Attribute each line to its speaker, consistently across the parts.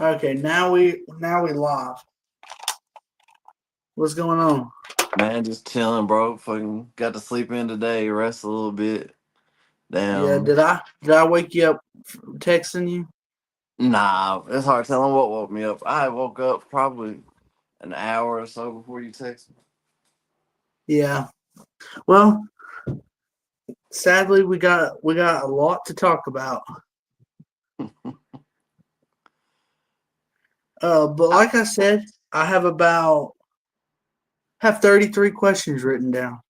Speaker 1: Okay, now we live. What's going on?
Speaker 2: Man, just chilling, bro. Fucking got to sleep in today, rest a little bit.
Speaker 1: Yeah,
Speaker 2: Damn.
Speaker 1: did I wake you up texting you?
Speaker 2: Nah, it's hard telling what woke me up. I woke up probably an hour or so before you texted me.
Speaker 1: Yeah. Well, sadly we got a lot to talk about. But
Speaker 2: I,
Speaker 1: like I said, I have 33 questions written down.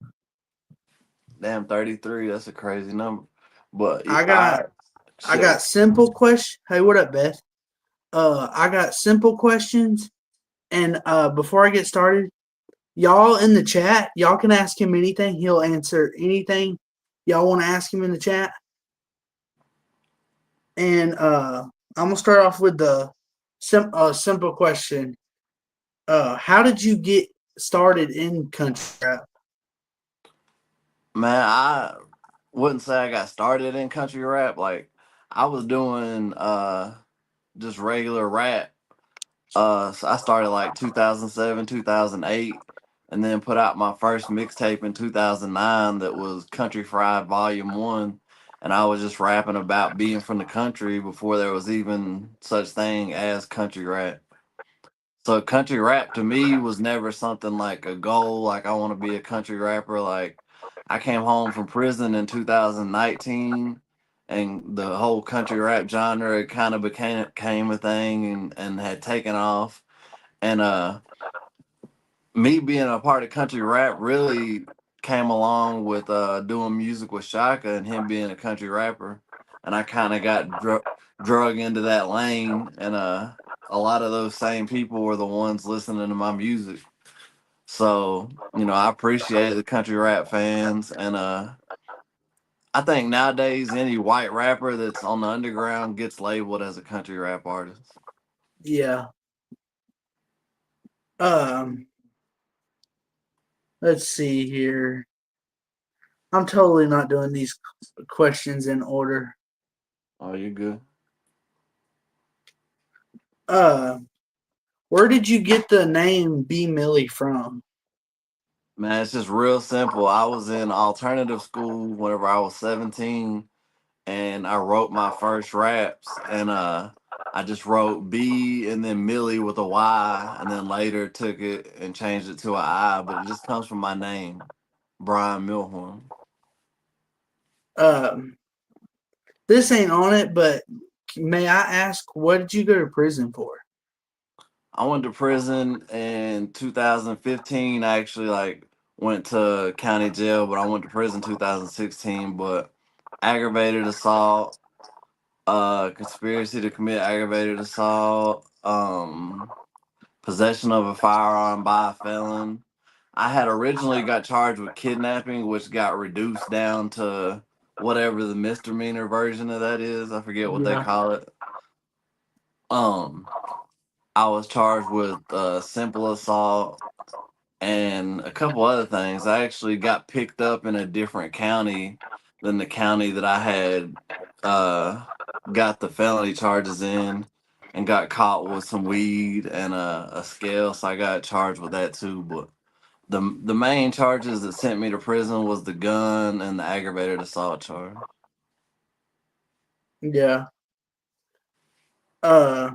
Speaker 2: damn, 33. That's a crazy number. But
Speaker 1: I got
Speaker 2: I
Speaker 1: I
Speaker 2: shit.
Speaker 1: got simple questions. Hey, what up, Beth? I got simple questions, and before I get started, y'all in the chat, y'all can ask him anything. He'll answer anything y'all want to ask him in the chat. And I'm gonna start off with the simple question. How did you get started in country rap?
Speaker 2: Man, I wouldn't say I got started in country rap. Like I was doing just regular rap. So I started like 2007, 2008, and then put out my first mixtape in 2009 that was Country Fried Volume 1. And I was just rapping about being from the country before there was even such thing as country rap. So country rap to me was never something like a goal, like I want to be a country rapper. Like I came home from prison in 2019 and the whole country rap genre kind of became a thing and had taken off. And me being a part of country rap really came along with doing music with Shaka and him being a country rapper. And I kind of got drug into that lane and a lot of those same people were the ones listening to my music. So, I appreciate the country rap fans and I think nowadays any white rapper that's on the underground gets labeled as a country rap artist.
Speaker 1: Yeah. Um. Let's see here. I'm totally not doing these questions in order.
Speaker 2: Oh, you good?
Speaker 1: Uh. Where did you get the name B Millie from?
Speaker 2: Man, it's just real simple. I was in alternative school whenever I was 17 and I wrote my first raps and I just wrote B and then Millie with a Y and then later took it and changed it to a I, but it just comes from my name, Brian Milhorn.
Speaker 1: Um. This ain't on it, but may I ask what did you go to prison for?
Speaker 2: I went to prison in 2015. I actually like went to county jail, but I went to prison 2016, but aggravated assault, conspiracy to commit aggravated assault, possession of a firearm by a felon. I had originally got charged with kidnapping, which got reduced down to whatever the misdemeanor version of that is. I forget what they
Speaker 1: Yeah.
Speaker 2: call it. Um, I was charged with simple assault and a couple other things. I actually got picked up in a different county than the county that I had uh, got the felony charges in, and got caught with some weed and a scale. So I got charged with that too. But the main charges that sent me to prison was the gun and the aggravated assault charge.
Speaker 1: Yeah. Uh.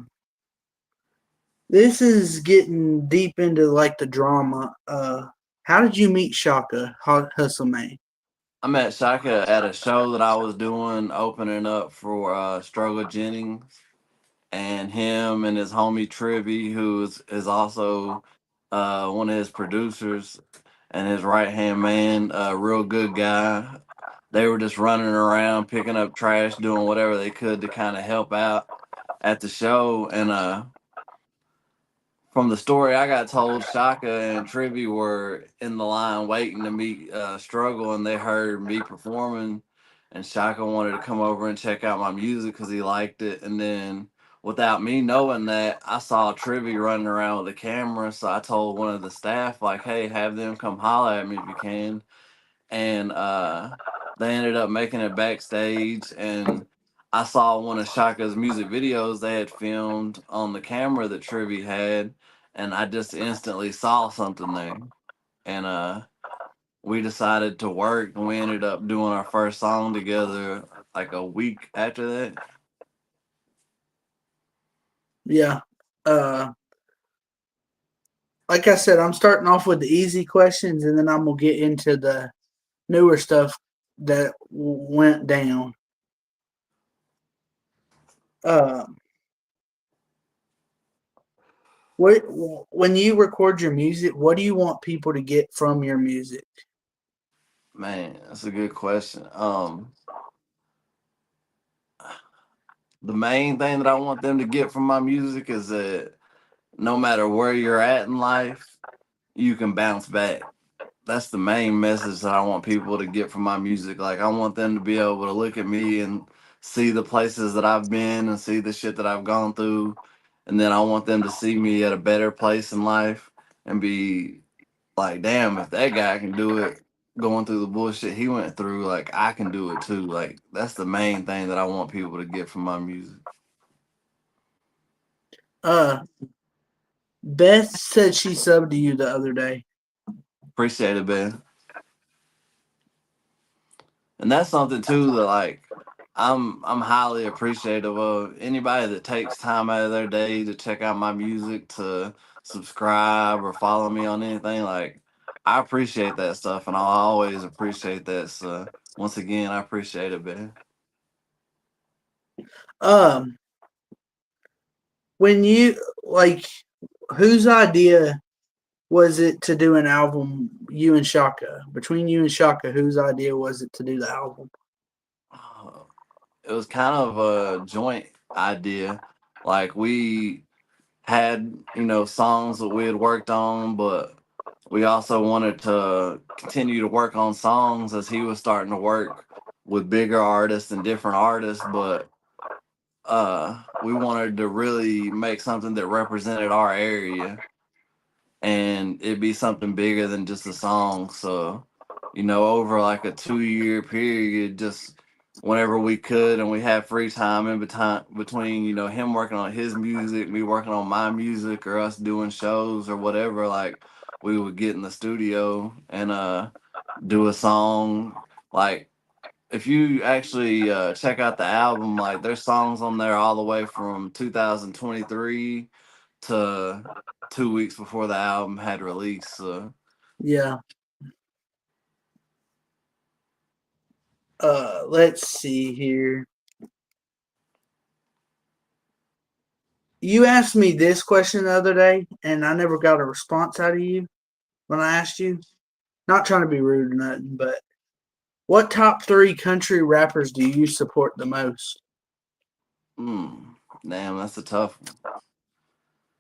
Speaker 1: This is getting deep into like the drama. How did you meet Shaka Hustle Man?
Speaker 2: I met Shaka at a show that I was doing, opening up for Struggle Jennings, and him and his homie Trivy, who is also one of his producers and his right hand man, a real good guy. They were just running around, picking up trash, doing whatever they could to kind of help out at the show. And from the story I got told, Shaka and Trivy were in the line waiting to meet Struggle, and they heard me performing. And Shaka wanted to come over and check out my music because he liked it. And then, without me knowing that, I saw Trivy running around with a camera. So I told one of the staff, like, "Hey, have them come holler at me if you can." And they ended up making it backstage, and I saw one of Shaka's music videos they had filmed on the camera that Trivy had, and I just instantly saw something there. And we decided to work, and we ended up doing our first song together like a week after that.
Speaker 1: Yeah. Uh, like I said, I'm starting off with the easy questions, and then I'm gonna get into the newer stuff that went down. Uh, what when you record your music, what do you want people to get from your music?
Speaker 2: Man, that's a good question. The main thing that I want them to get from my music is that no matter where you're at in life, you can bounce back. That's the main message that I want people to get from my music. Like I want them to be able to look at me and see the places that I've been and see the shit that I've gone through. And then I want them to see me at a better place in life and be like, damn, if that guy can do it going through the bullshit he went through, like I can do it too. Like that's the main thing that I want people to get from my music.
Speaker 1: Uh, Beth said she subbed to you the other day.
Speaker 2: Appreciate it, man. And that's something too that like I'm highly appreciative of anybody that takes time out of their day to check out my music, to subscribe or follow me on anything. Like I appreciate that stuff, and I'll always appreciate that. So once again, I appreciate it, man.
Speaker 1: Um, when you like, whose idea was it to do an album? You and Shaka. Between you and Shaka, whose idea was it to do the album?
Speaker 2: It was kind of a joint idea. Like we had, songs that we had worked on, but we also wanted to continue to work on songs as he was starting to work with bigger artists and different artists, but we wanted to really make something that represented our area and it'd be something bigger than just a song. So, over like a 2 year period, just whenever we could and we had free time in between, him working on his music, me working on my music, or us doing shows or whatever, like we would get in the studio and do a song. Like if you actually check out the album, like there's songs on there all the way from 2023 to 2 weeks before the album had released. So,
Speaker 1: Yeah. Let's see here. You asked me this question the other day, and I never got a response out of you when I asked you. Not trying to be rude or nothing, but what top three country rappers do you support the most?
Speaker 2: hmm, damn, that's a tough one.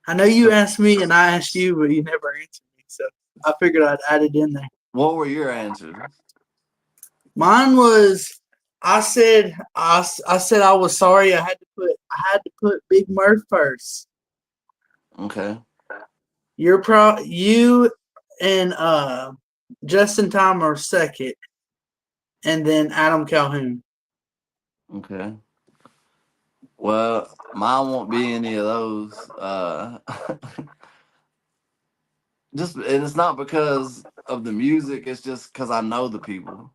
Speaker 1: I know you asked me and I asked you, but you never answered me, so I figured I'd add it in there.
Speaker 2: What were your answers?
Speaker 1: Mine was I said I was sorry I had to put Big Murph first.
Speaker 2: Okay,
Speaker 1: You and Justin Time are second, and then Adam Calhoun.
Speaker 2: okay. Well, mine won't be any of those. Just and it's not because of the music. It's just because I know the people,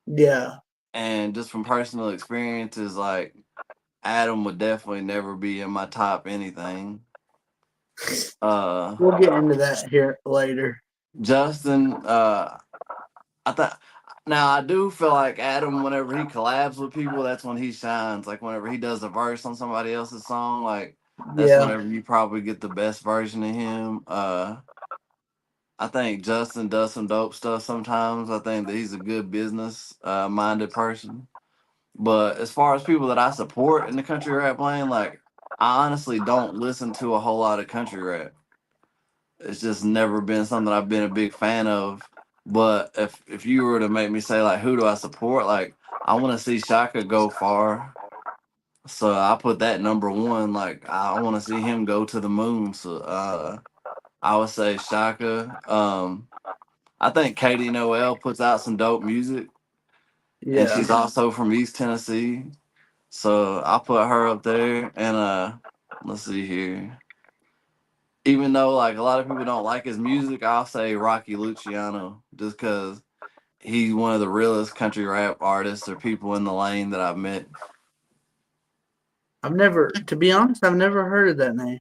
Speaker 1: Yeah.
Speaker 2: and just from personal experiences, like Adam would definitely never be in my top anything. Uh,
Speaker 1: We'll get into that here later.
Speaker 2: Justin, I thought. Now I do feel like Adam, whenever he collabs with people, that's when he shines. Like whenever he does a verse on somebody else's song, like that's
Speaker 1: Yeah.
Speaker 2: whenever you probably get the best version of him. I think Justin does some dope stuff sometimes. I think that he's a good business minded person. But as far as people that I support in the country rap lane, like I honestly don't listen to a whole lot of country rap. It's just never been something I've been a big fan of. But if you were to make me say like who do I support, like I want to see Shaka go far. So I put that number one. Like I want to see him go to the moon. So I would say Shaka. I think Katie Noel puts out some dope music, and
Speaker 1: Yeah.
Speaker 2: she's also from East Tennessee. So I put her up there, and let's see here. Even though like a lot of people don't like his music, I'll say Rocky Luciano just because he's one of the realest country rap artists or people in the lane that I've met.
Speaker 1: To be honest, I've never heard of that name.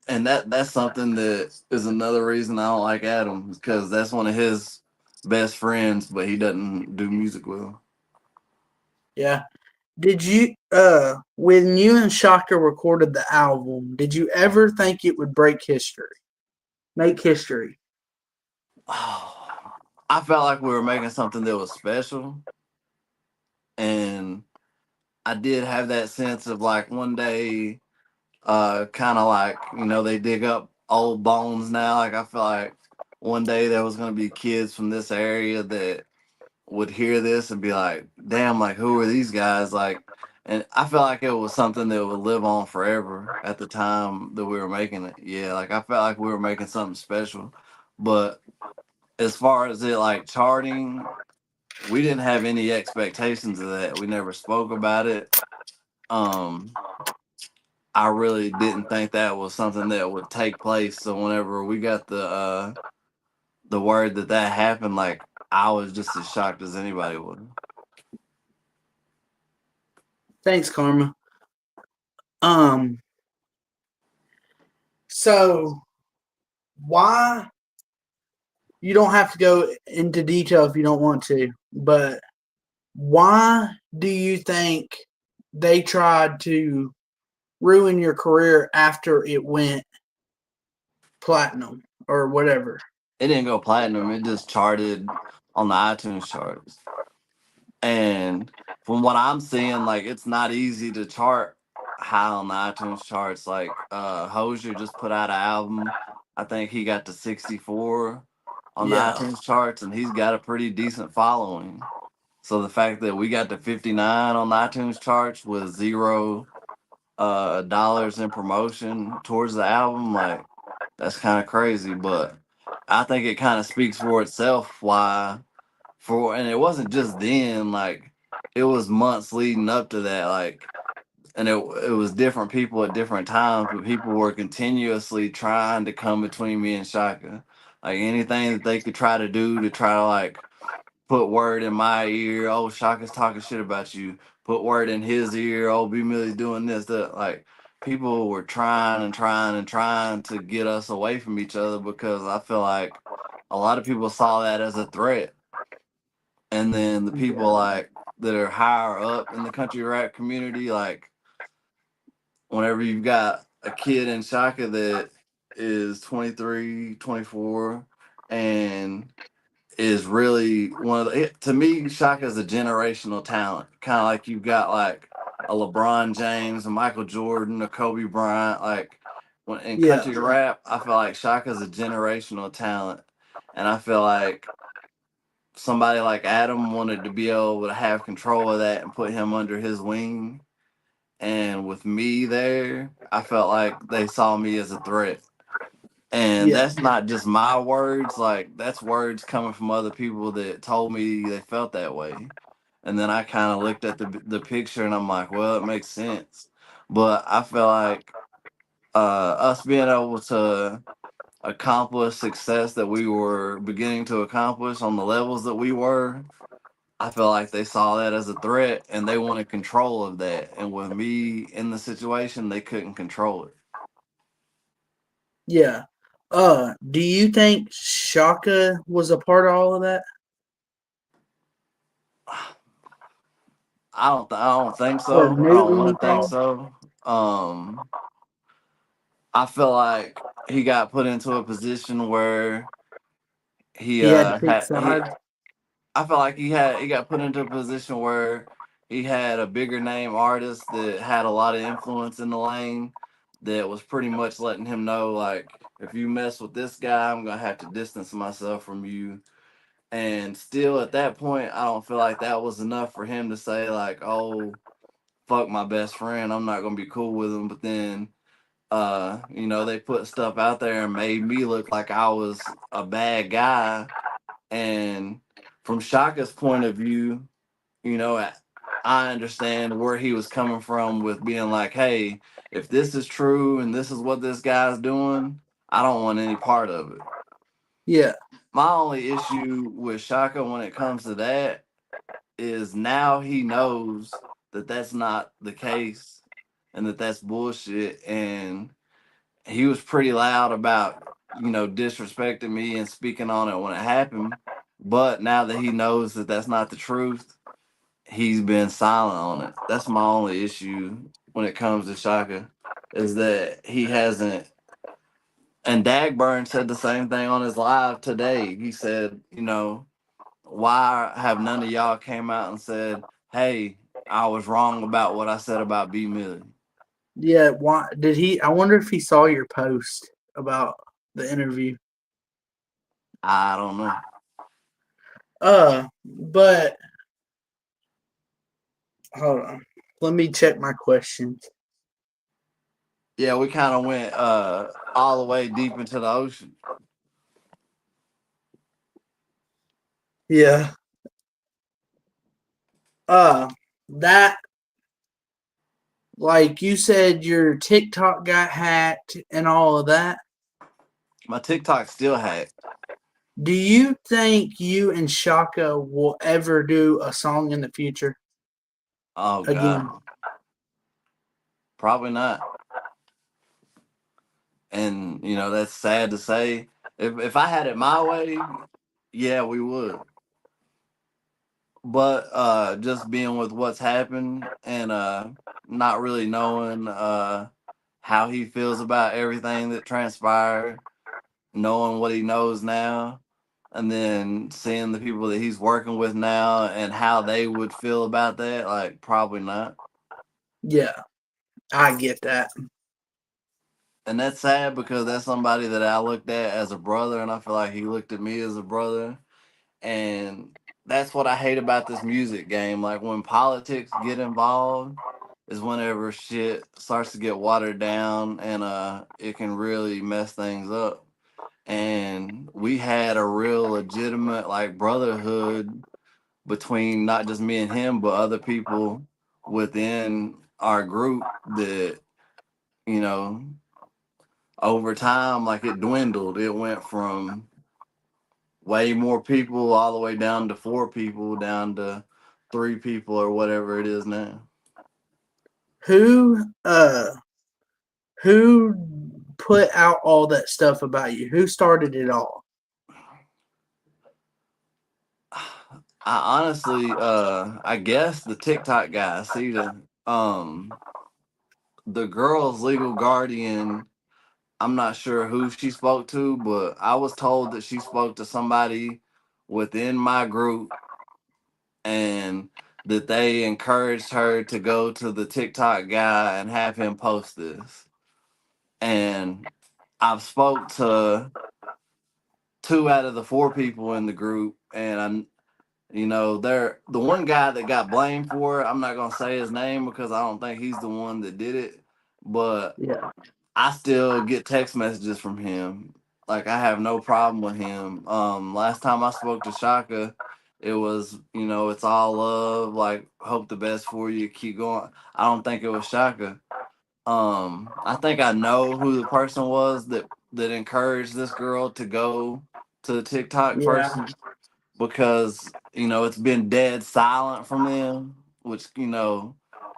Speaker 2: And that's something that is another reason I don't like Adam because that's one of his best friends, but he doesn't do music well.
Speaker 1: Yeah. Did you when you and Shaka recorded the album, did you ever think it would break history? Make history?
Speaker 2: I felt like we were making something that was special, and I did have that sense of like one day, kind of like they dig up old bones now. Like I feel like one day there was gonna be kids from this area that would hear this and be like, "Damn, like who are these guys?" Like, and I felt like it was something that would live on forever at the time that we were making it. Yeah, like I felt like we were making something special, but as far as it like charting, we didn't have any expectations of that. We never spoke about it. Um, I really didn't think that was something that would take place. So whenever we got the word that that happened, like I was just as shocked as anybody would.
Speaker 1: Thanks, Karma. Um, so why you don't have to go into detail if you don't want to, but why do you think they tried to ruin your career after it went platinum or whatever?
Speaker 2: It didn't go platinum. It just charted on the iTunes charts. And from what I'm seeing, like it's not easy to chart high on the iTunes charts. Like Hosier just put out an album. I think he got to 64 on the
Speaker 1: Yeah,
Speaker 2: iTunes charts, and he's got a pretty decent following. So the fact that we got to 59 on the iTunes charts with zero dollars in promotion towards the album, like that's kind of crazy. But I think it kind of speaks for itself why and it wasn't just then, like it was months leading up to that, like, and it was different people at different times, but people were continuously trying to come between me and Shaka. Like anything that they could try to do to try to like put word in my ear, oh Shaka's talking shit about you. Put word in his ear, oh B Millie's doing this, that like people were trying and trying and trying to get us away from each other because I feel like a lot of people saw that as a threat. And then the people
Speaker 1: yeah,
Speaker 2: like that are higher up in the country rap community, like whenever you've got a kid in Shaka that is 23, 24, and is really one of to me, Shaka is a generational talent. Kind of like you've got like a LeBron James, a Michael Jordan, a Kobe Bryant. Like when in
Speaker 1: yeah,
Speaker 2: country rap, I feel like Shaka is a generational talent. And I feel like somebody like Adam wanted to be able to have control of that and put him under his wing. And with me there, I felt like they saw me as a threat. And
Speaker 1: yeah,
Speaker 2: that's not just my words, like that's words coming from other people that told me they felt that way. And then I kind of looked at the picture and I'm like, well, it makes sense. But I feel like us being able to accomplish success that we were beginning to accomplish on the levels that we were, I feel like they saw that as a threat and they wanted control of that. And with me in the situation, they couldn't control it.
Speaker 1: yeah. Do you think Shaka was a part of all of that?
Speaker 2: I don't think
Speaker 1: Or
Speaker 2: so. I
Speaker 1: knew
Speaker 2: don't want to think
Speaker 1: anything?
Speaker 2: so. Um, I feel like he got put into a position where he
Speaker 1: He had to pick
Speaker 2: had he.
Speaker 1: sides.
Speaker 2: I feel like he got put into a position where he had a bigger name artist that had a lot of influence in the lane that was pretty much letting him know like if you mess with this guy, I'm gonna have to distance myself from you. And still at that point, I don't feel like that was enough for him to say like, oh, fuck my best friend, I'm not gonna be cool with him. But then they put stuff out there and made me look like I was a bad guy. And from Shaka's point of view, you know, I understand where he was coming from with being like, hey, if this is true and this is what this guy's doing, I don't want any part of it.
Speaker 1: Yeah.
Speaker 2: My only issue with Shaka when it comes to that is now he knows that that's not the case and that that's bullshit. And he was pretty loud about, disrespecting me and speaking on it when it happened. But now that he knows that that's not the truth, he's been silent on it. That's my only issue when it comes to Shaka, is that he hasn't. And Dagburn said the same thing on his live today. He said, why have none of y'all came out and said, hey, I was wrong about what I said about B Millie?
Speaker 1: Yeah. Why did he? I wonder if he saw your post about the interview.
Speaker 2: I don't know.
Speaker 1: But hold on. Let me check my questions.
Speaker 2: Yeah, we kind of went all the way deep into the ocean.
Speaker 1: Yeah. Uh, that like you said, your TikTok got hacked and all of that.
Speaker 2: My TikTok's still hacked.
Speaker 1: Do you think you and Shaka will ever do a song in the future
Speaker 2: Oh
Speaker 1: again?
Speaker 2: God, probably not. And that's sad to say. If I had it my way, yeah, we would. But just being with what's happened and not really knowing how he feels about everything that transpired, knowing what he knows now, and then seeing the people that he's working with now and how they would feel about that, like probably not.
Speaker 1: Yeah, I get that.
Speaker 2: And that's sad because that's somebody that I looked at as a brother, and I feel like he looked at me as a brother. And that's what I hate about this music game. Like when politics get involved is whenever shit starts to get watered down and it can really mess things up. And we had a real legitimate like brotherhood between not just me and him but other people within our group that, you know, over time like it dwindled. It went from way more people all the way down to 4 people, down to 3 people or whatever it is now.
Speaker 1: Who who put out all that stuff about you? Who started it all?
Speaker 2: I honestly I guess the TikTok guy, see the girl's legal guardian, I'm not sure who she spoke to, but I was told that she spoke to somebody within my group and that they encouraged her to go to the TikTok guy and have him post this. And I've spoke to 2 out of the 4 people in the group, and they're the one guy that got blamed for it. I'm not gonna say his name because I don't think he's the one that did it, but
Speaker 1: Yeah.
Speaker 2: I still get text messages from him. Like I have no problem with him. Last time I spoke to Shaka, it was, it's all love. Like hope the best for you. Keep going. I don't think it was Shaka. I think I know who the person was that encouraged this girl to go to the TikTok
Speaker 1: Yeah.
Speaker 2: person because it's been dead silent from them, which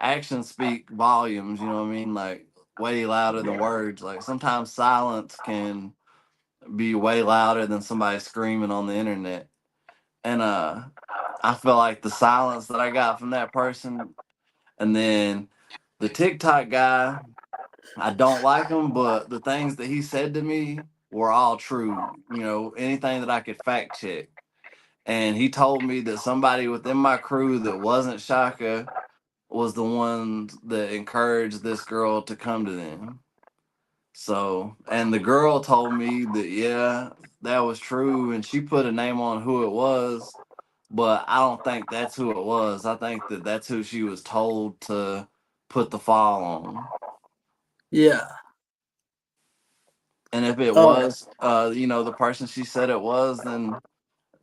Speaker 2: actions speak volumes. You know what I mean? Like way louder than words. Like sometimes silence can be way louder than somebody screaming on the internet. And I feel like the silence that I got from that person, and then the TikTok guy, I don't like him, but the things that he said to me were all true. Anything that I could fact check. And he told me that somebody within my crew that wasn't Shaka was the one that encouraged this girl to come to them. So, and the girl told me that, yeah, that was true. And she put a name on who it was, but I don't think that's who it was. I think that that's who she was told to put the file on.
Speaker 1: Yeah.
Speaker 2: And if it
Speaker 1: Uh,
Speaker 2: was, the person she said it was, then,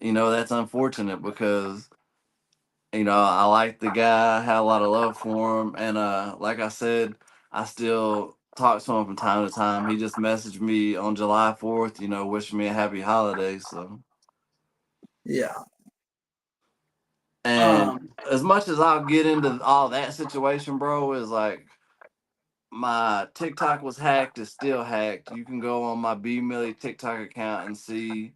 Speaker 2: that's unfortunate because, I like the guy, had a lot of love for him, and like I said, I still talk to him from time to time. He just messaged me on July 4th, wishing me a happy holiday. So,
Speaker 1: Yeah.
Speaker 2: and
Speaker 1: Um.
Speaker 2: as much as I'll get into all that situation, bro, is like my TikTok was hacked, it's still hacked. You can go on my B Millie TikTok account and see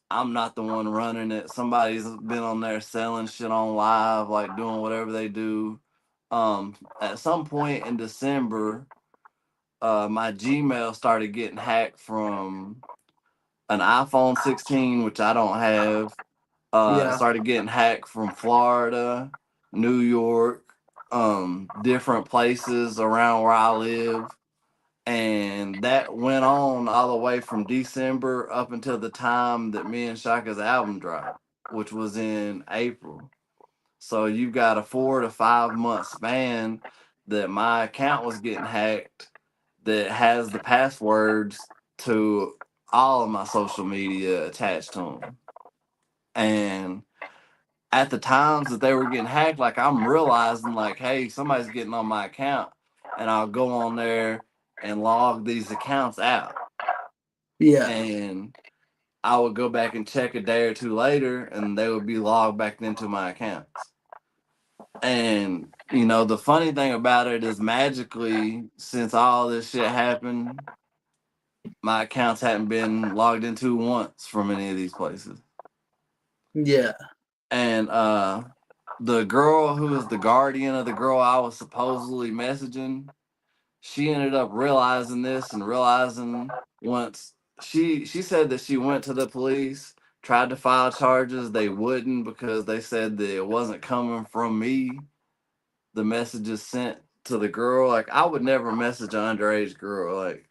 Speaker 2: I'm not the one running it. Somebody's been on there selling shit on live, like doing whatever they do. At some point in December, my Gmail started getting hacked from an iPhone 16, which I don't have. It
Speaker 1: Yeah.
Speaker 2: started getting hacked from Florida, New York, different places around where I live, and that went on all the way from December up until the time that me and Shaka's album dropped, which was in April. So you've got a 4 to 5 month span that my account was getting hacked that has the passwords to all of my social media attached to them. And at the times that they were getting hacked, like I'm realizing, like, hey, somebody's getting on my account, and I'll go on there and log these accounts out.
Speaker 1: Yeah.
Speaker 2: And I would go back and check a day or two later, and they would be logged back into my accounts. And the funny thing about it is, magically, since all this shit happened, my accounts hadn't been logged into once from any of these places.
Speaker 1: Yeah.
Speaker 2: And the girl who was the guardian of the girl I was supposedly messaging, she ended up realizing this and realizing once she said that she went to the police, tried to file charges, they wouldn't because they said that it wasn't coming from me. The messages sent to the girl, like I would never message an underage girl. Like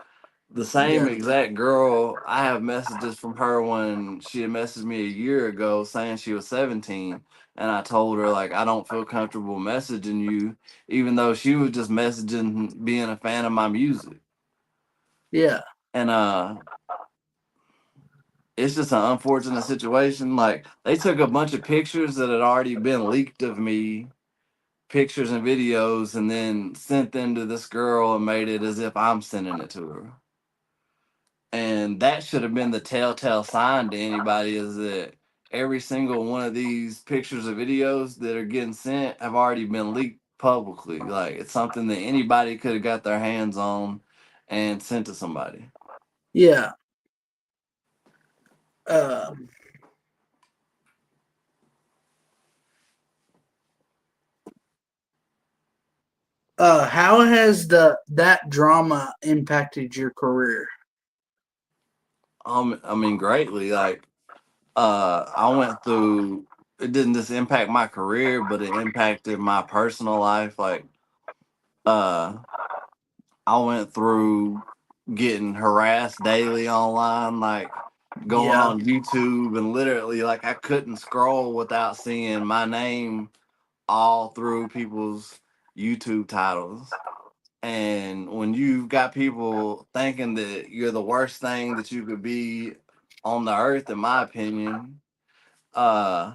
Speaker 2: the same
Speaker 1: Yeah.
Speaker 2: exact girl, I have messages from her when she had messaged me a year ago saying she was 17. And I told her, like, I don't feel comfortable messaging you, even though she was just messaging being a fan of my music.
Speaker 1: Yeah.
Speaker 2: And it's just an unfortunate situation. Like, they took a bunch of pictures that had already been leaked of me, pictures and videos, and then sent them to this girl and made it as if I'm sending it to her. And that should have been the telltale sign to anybody, is that every single one of these pictures or videos that are getting sent have already been leaked publicly. Like it's something that anybody could have got their hands on and sent to somebody.
Speaker 1: Yeah. Um. How has that drama impacted your career?
Speaker 2: I mean, greatly. Like, I went through. It didn't just impact my career, but it impacted my personal life. Like, uh, I went through getting harassed daily online, like going
Speaker 1: Yeah.
Speaker 2: on YouTube and literally like I couldn't scroll without seeing my name all through people's YouTube titles. And when you've got people thinking that you're the worst thing that you could be on the earth, in my opinion, uh,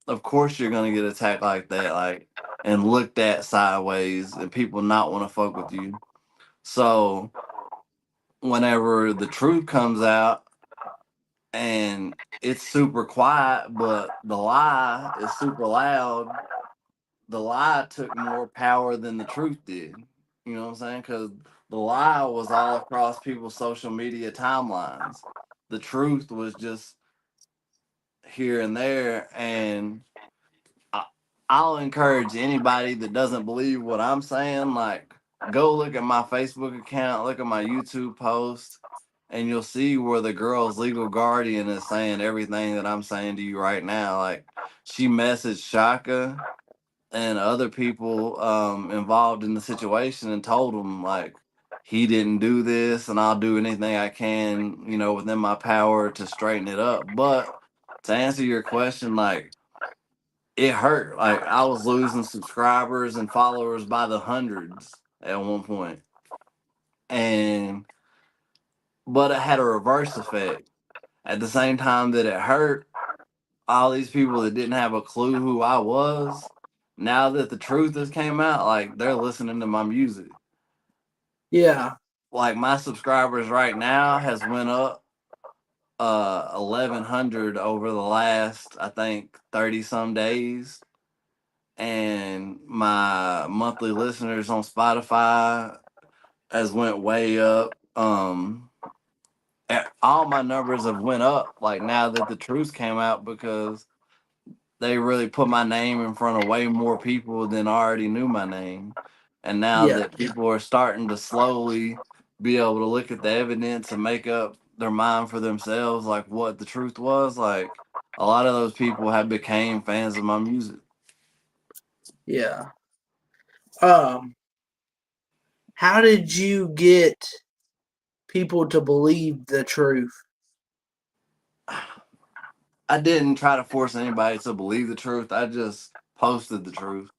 Speaker 2: of course you're gonna get attacked like that, like and looked at sideways, and people not want to fuck with you. So whenever the truth comes out and it's super quiet, but the lie is super loud, the lie took more power than the truth did. You know what I'm saying? Because the lie was all across people's social media timelines. The truth was just here and there. And I, I'll encourage anybody that doesn't believe what I'm saying, like, go look at my Facebook account, look at my YouTube post, and you'll see where the girl's legal guardian is saying everything that I'm saying to you right now. Like, she messaged Shaka and other people involved in the situation and told them, like, he didn't do this, and I'll do anything I can, within my power to straighten it up. But to answer your question, like, it hurt. Like I was losing subscribers and followers by the hundreds at one point. And but it had a reverse effect. At the same time that it hurt, all these people that didn't have a clue who I was, now that the truth has came out, like they're listening to my music.
Speaker 1: Yeah,
Speaker 2: Like my subscribers right now has went up 1100 over the last, I think, 30 some days, and my monthly listeners on Spotify has went way up. All my numbers have went up like now that the truth came out, because they really put my name in front of way more people than already knew my name. And now
Speaker 1: yeah,
Speaker 2: that people are starting to slowly be able to look at the evidence and make up their mind for themselves, like what the truth was, like a lot of those people have became fans of my music.
Speaker 1: yeah. Um, how did you get people to believe the truth?
Speaker 2: I didn't try to force anybody to believe the truth. I just posted the truth,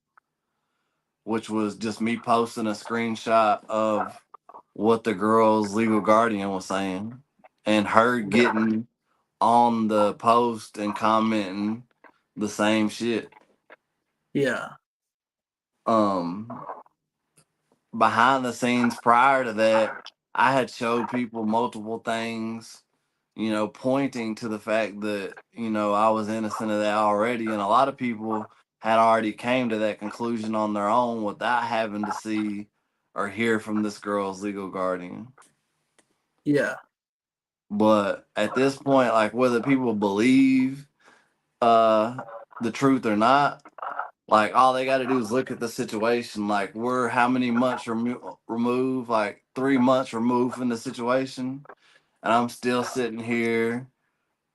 Speaker 2: which was just me posting a screenshot of what the girl's legal guardian was saying, and her getting on the post and commenting the same shit.
Speaker 1: Yeah,
Speaker 2: Um, Behind the scenes prior to that, I had showed people multiple things, pointing to the fact that, I was innocent of that already. And a lot of people had already came to that conclusion on their own without having to see or hear from this girl's legal guardian.
Speaker 1: yeah.
Speaker 2: But at this point, like whether people believe uh the truth or not, like all they got to do is look at the situation. Like we're how many months removed? Like 3 months removed from the situation, and I'm still sitting here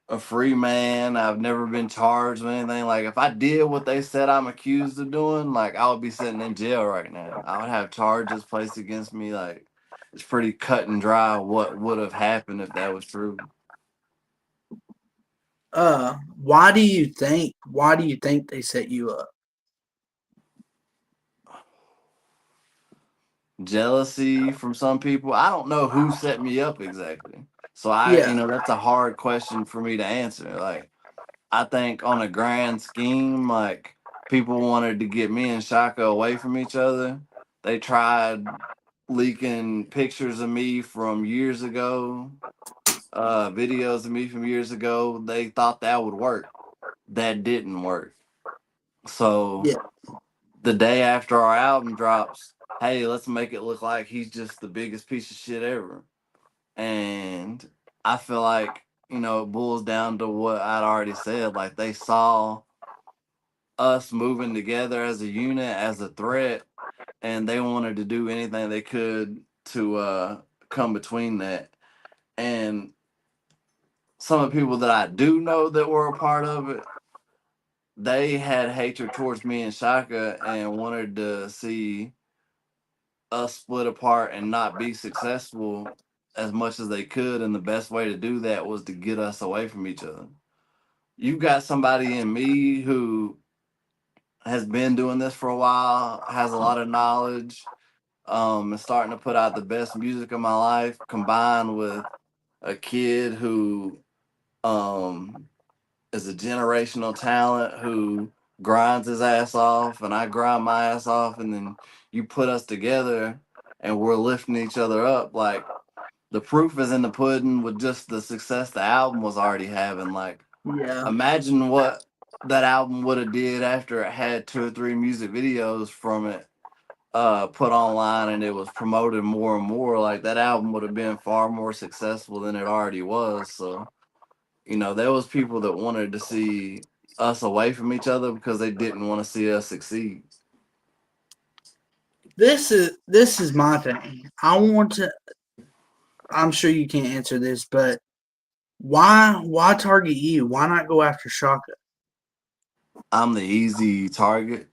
Speaker 2: a free man. I've never been charged with anything. Like if I did what they said I'm accused of doing, like I would be sitting in jail right now. I would have charges placed against me. Like it's pretty cut and dry what would have happened if that was true.
Speaker 1: Why do you think they set you up?
Speaker 2: Jealousy from some people. I don't know who set me up exactly. So
Speaker 1: Yeah,
Speaker 2: that's a hard question for me to answer. Like I think on a grand scheme, like people wanted to get me and Shaka away from each other. They tried leaking pictures of me from years ago, videos of me from years ago. They thought that would work. That didn't work. So
Speaker 1: yeah.
Speaker 2: the day after our album drops, hey, let's make it look like he's just the biggest piece of shit ever. And I feel like, it boils down to what I'd already said. Like they saw us moving together as a unit, as a threat, and they wanted to do anything they could to come between that. And some of the people that I do know that were a part of it, they had hatred towards me and Shaka and wanted to see us split apart and not be successful as much as they could. And the best way to do that was to get us away from each other. You've got somebody in me who has been doing this for a while, has a lot of knowledge, and starting to put out the best music of my life, combined with a kid who um, is a generational talent who grinds his ass off, and I grind my ass off, and then you put us together, and we're lifting each other up. Like the proof is in the pudding with just the success the album was already having. Like
Speaker 1: Yeah.
Speaker 2: imagine what that album would have did after it had 2 or 3 music videos from it put online, and it was promoted more and more. Like that album would have been far more successful than it already was. So there was people that wanted to see us away from each other because they didn't want to see us succeed.
Speaker 1: This is my thing. I want to. I'm sure you can't answer this, but why target you? Why not go after Shaka?
Speaker 2: I'm the easy target.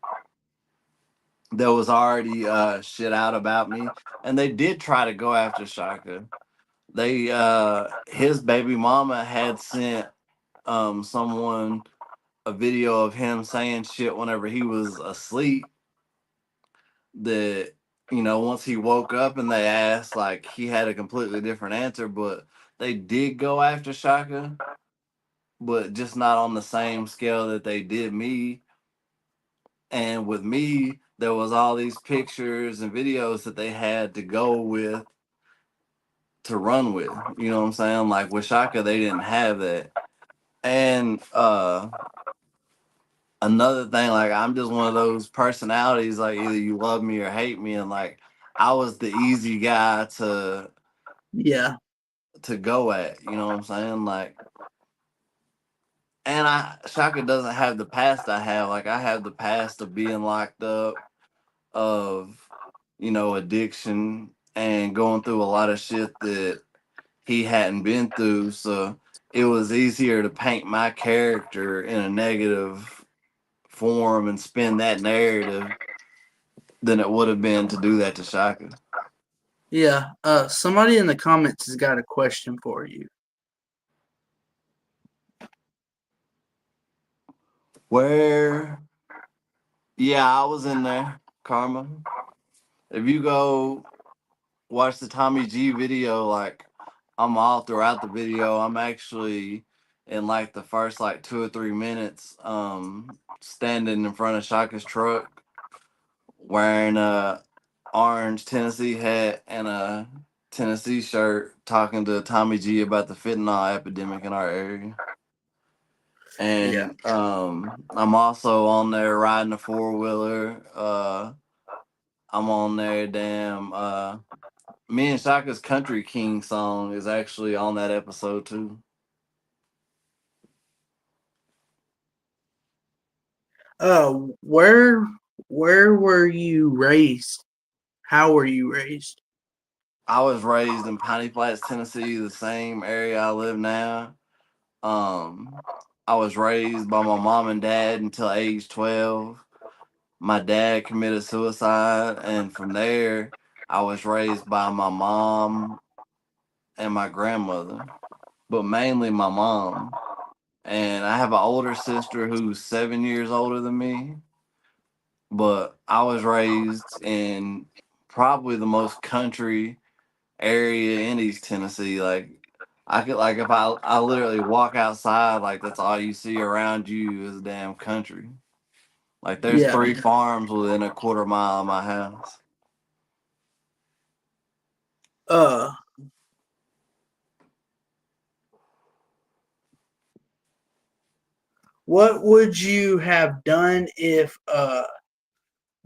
Speaker 2: There was already shit out about me, and they did try to go after Shaka. They his baby mama had sent someone a video of him saying shit whenever he was asleep, that once he woke up and they asked, like he had a completely different answer. But they did go after Shaka. but just not on the same scale that they did me. And with me, there was all these pictures and videos that they had to go with to run with. You know what I'm saying? Like with Shaka, they didn't have that. And another thing, like I'm just one of those personalities, like either you love me or hate me, and like I was the easy guy
Speaker 1: Yeah.
Speaker 2: to go at, you know what I'm saying? Like, and I Shaka doesn't have the past I have. Like I have the past of being locked up, of addiction, and going through a lot of shit that he hadn't been through. So it was easier to paint my character in a negative form and spin that narrative than it would have been to do that to Shaka.
Speaker 1: Yeah. Somebody in the comments has got a question for you.
Speaker 2: Where, yeah, I was in there, Karma. If you go watch the Tommy G video, like I'm all throughout the video. I'm actually in like the first like 2 or 3 minutes, standing in front of Shaka's truck wearing a orange Tennessee hat and a Tennessee shirt, talking to Tommy G about the fentanyl epidemic in our area.
Speaker 1: Yeah.
Speaker 2: And I'm also on there riding a 4-wheeler. I'm on there, damn. Me and Shaka's Country King song is actually on that episode too.
Speaker 1: Where were you raised? How were you raised?
Speaker 2: I was raised in Piney Flats, Tennessee, the same area I live now. Um, I was raised by my mom and dad until age 12. My dad committed suicide, and from there, I was raised by my mom and my grandmother, but mainly my mom. And I have an older sister who's 7 years older than me, but I was raised in probably the most country area in East Tennessee. Like I could, like, if I literally walk outside, like that's all you see around you is damn country. Like there's
Speaker 1: Yeah.
Speaker 2: 3 farms within a quarter mile of my house.
Speaker 1: Uh, what would you have done if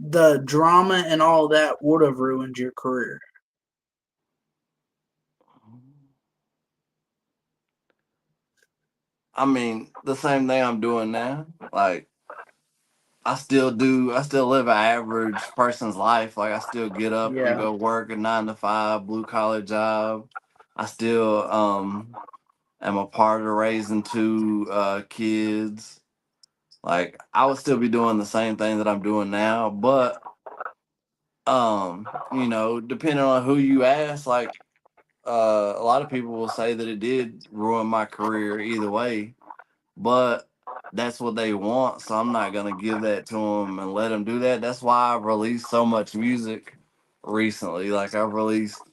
Speaker 1: the drama and all that would have ruined your career?
Speaker 2: I mean, the same thing I'm doing now. Like I still live an average person's life. Like I still get up and
Speaker 1: Yeah.
Speaker 2: go work a 9 to 5 blue collar job. I still am a part of raising 2 kids. Like I would still be doing the same thing that I'm doing now, but depending on who you ask, like a lot of people will say that it did ruin my career either way, but that's what they want, so I'm not gonna give that to them and let them do that. That's why I've released so much music recently. Like I've released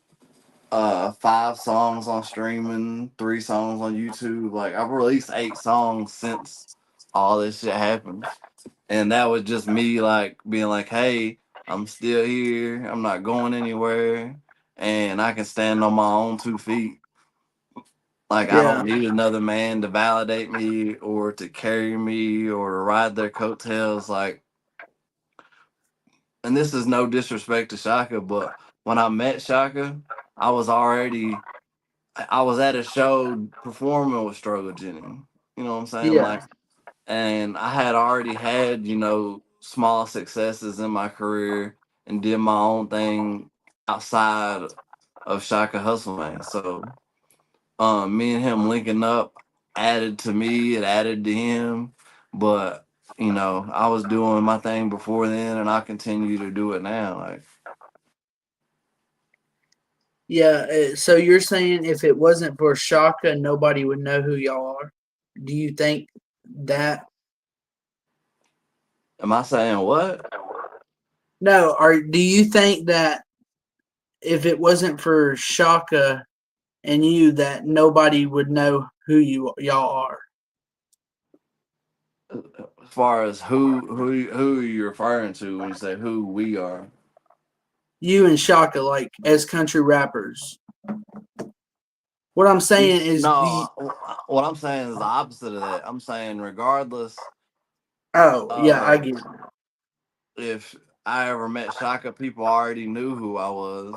Speaker 2: 5 songs on streaming, 3 songs on YouTube. Like I've released 8 songs since all this shit happened. And that was just me like being like, hey, I'm still here, I'm not going anywhere, and I can stand on my own 2 feet. Like I
Speaker 1: Yeah.
Speaker 2: don't need another man to validate me or to carry me or to ride their coattails. Like, and this is no disrespect to Shaka, but when I met Shaka, I was already I was at a show performing with Struggle Jenny. You know what I'm saying?
Speaker 1: Yeah.
Speaker 2: Like, and I had already had, small successes in my career and did my own thing outside of Shaka Hustle Man. So me and him linking up added to me, it added to him. But, I was doing my thing before then and I continue to do it now. Like,
Speaker 1: Yeah. So you're saying if it wasn't for Shaka, nobody would know who y'all are? Do you think that?
Speaker 2: am I saying what?
Speaker 1: No. Or do you think that if it wasn't for Shaka and you, that nobody would know who y'all are?
Speaker 2: As far as who are you referring to when you say who we are?
Speaker 1: You and Shaka, like as country rappers. What I'm saying is the.
Speaker 2: No, what I'm saying is the opposite of that. I'm saying regardless
Speaker 1: Oh yeah, I
Speaker 2: of
Speaker 1: get it.
Speaker 2: if I ever met Shaka, people already knew who I was.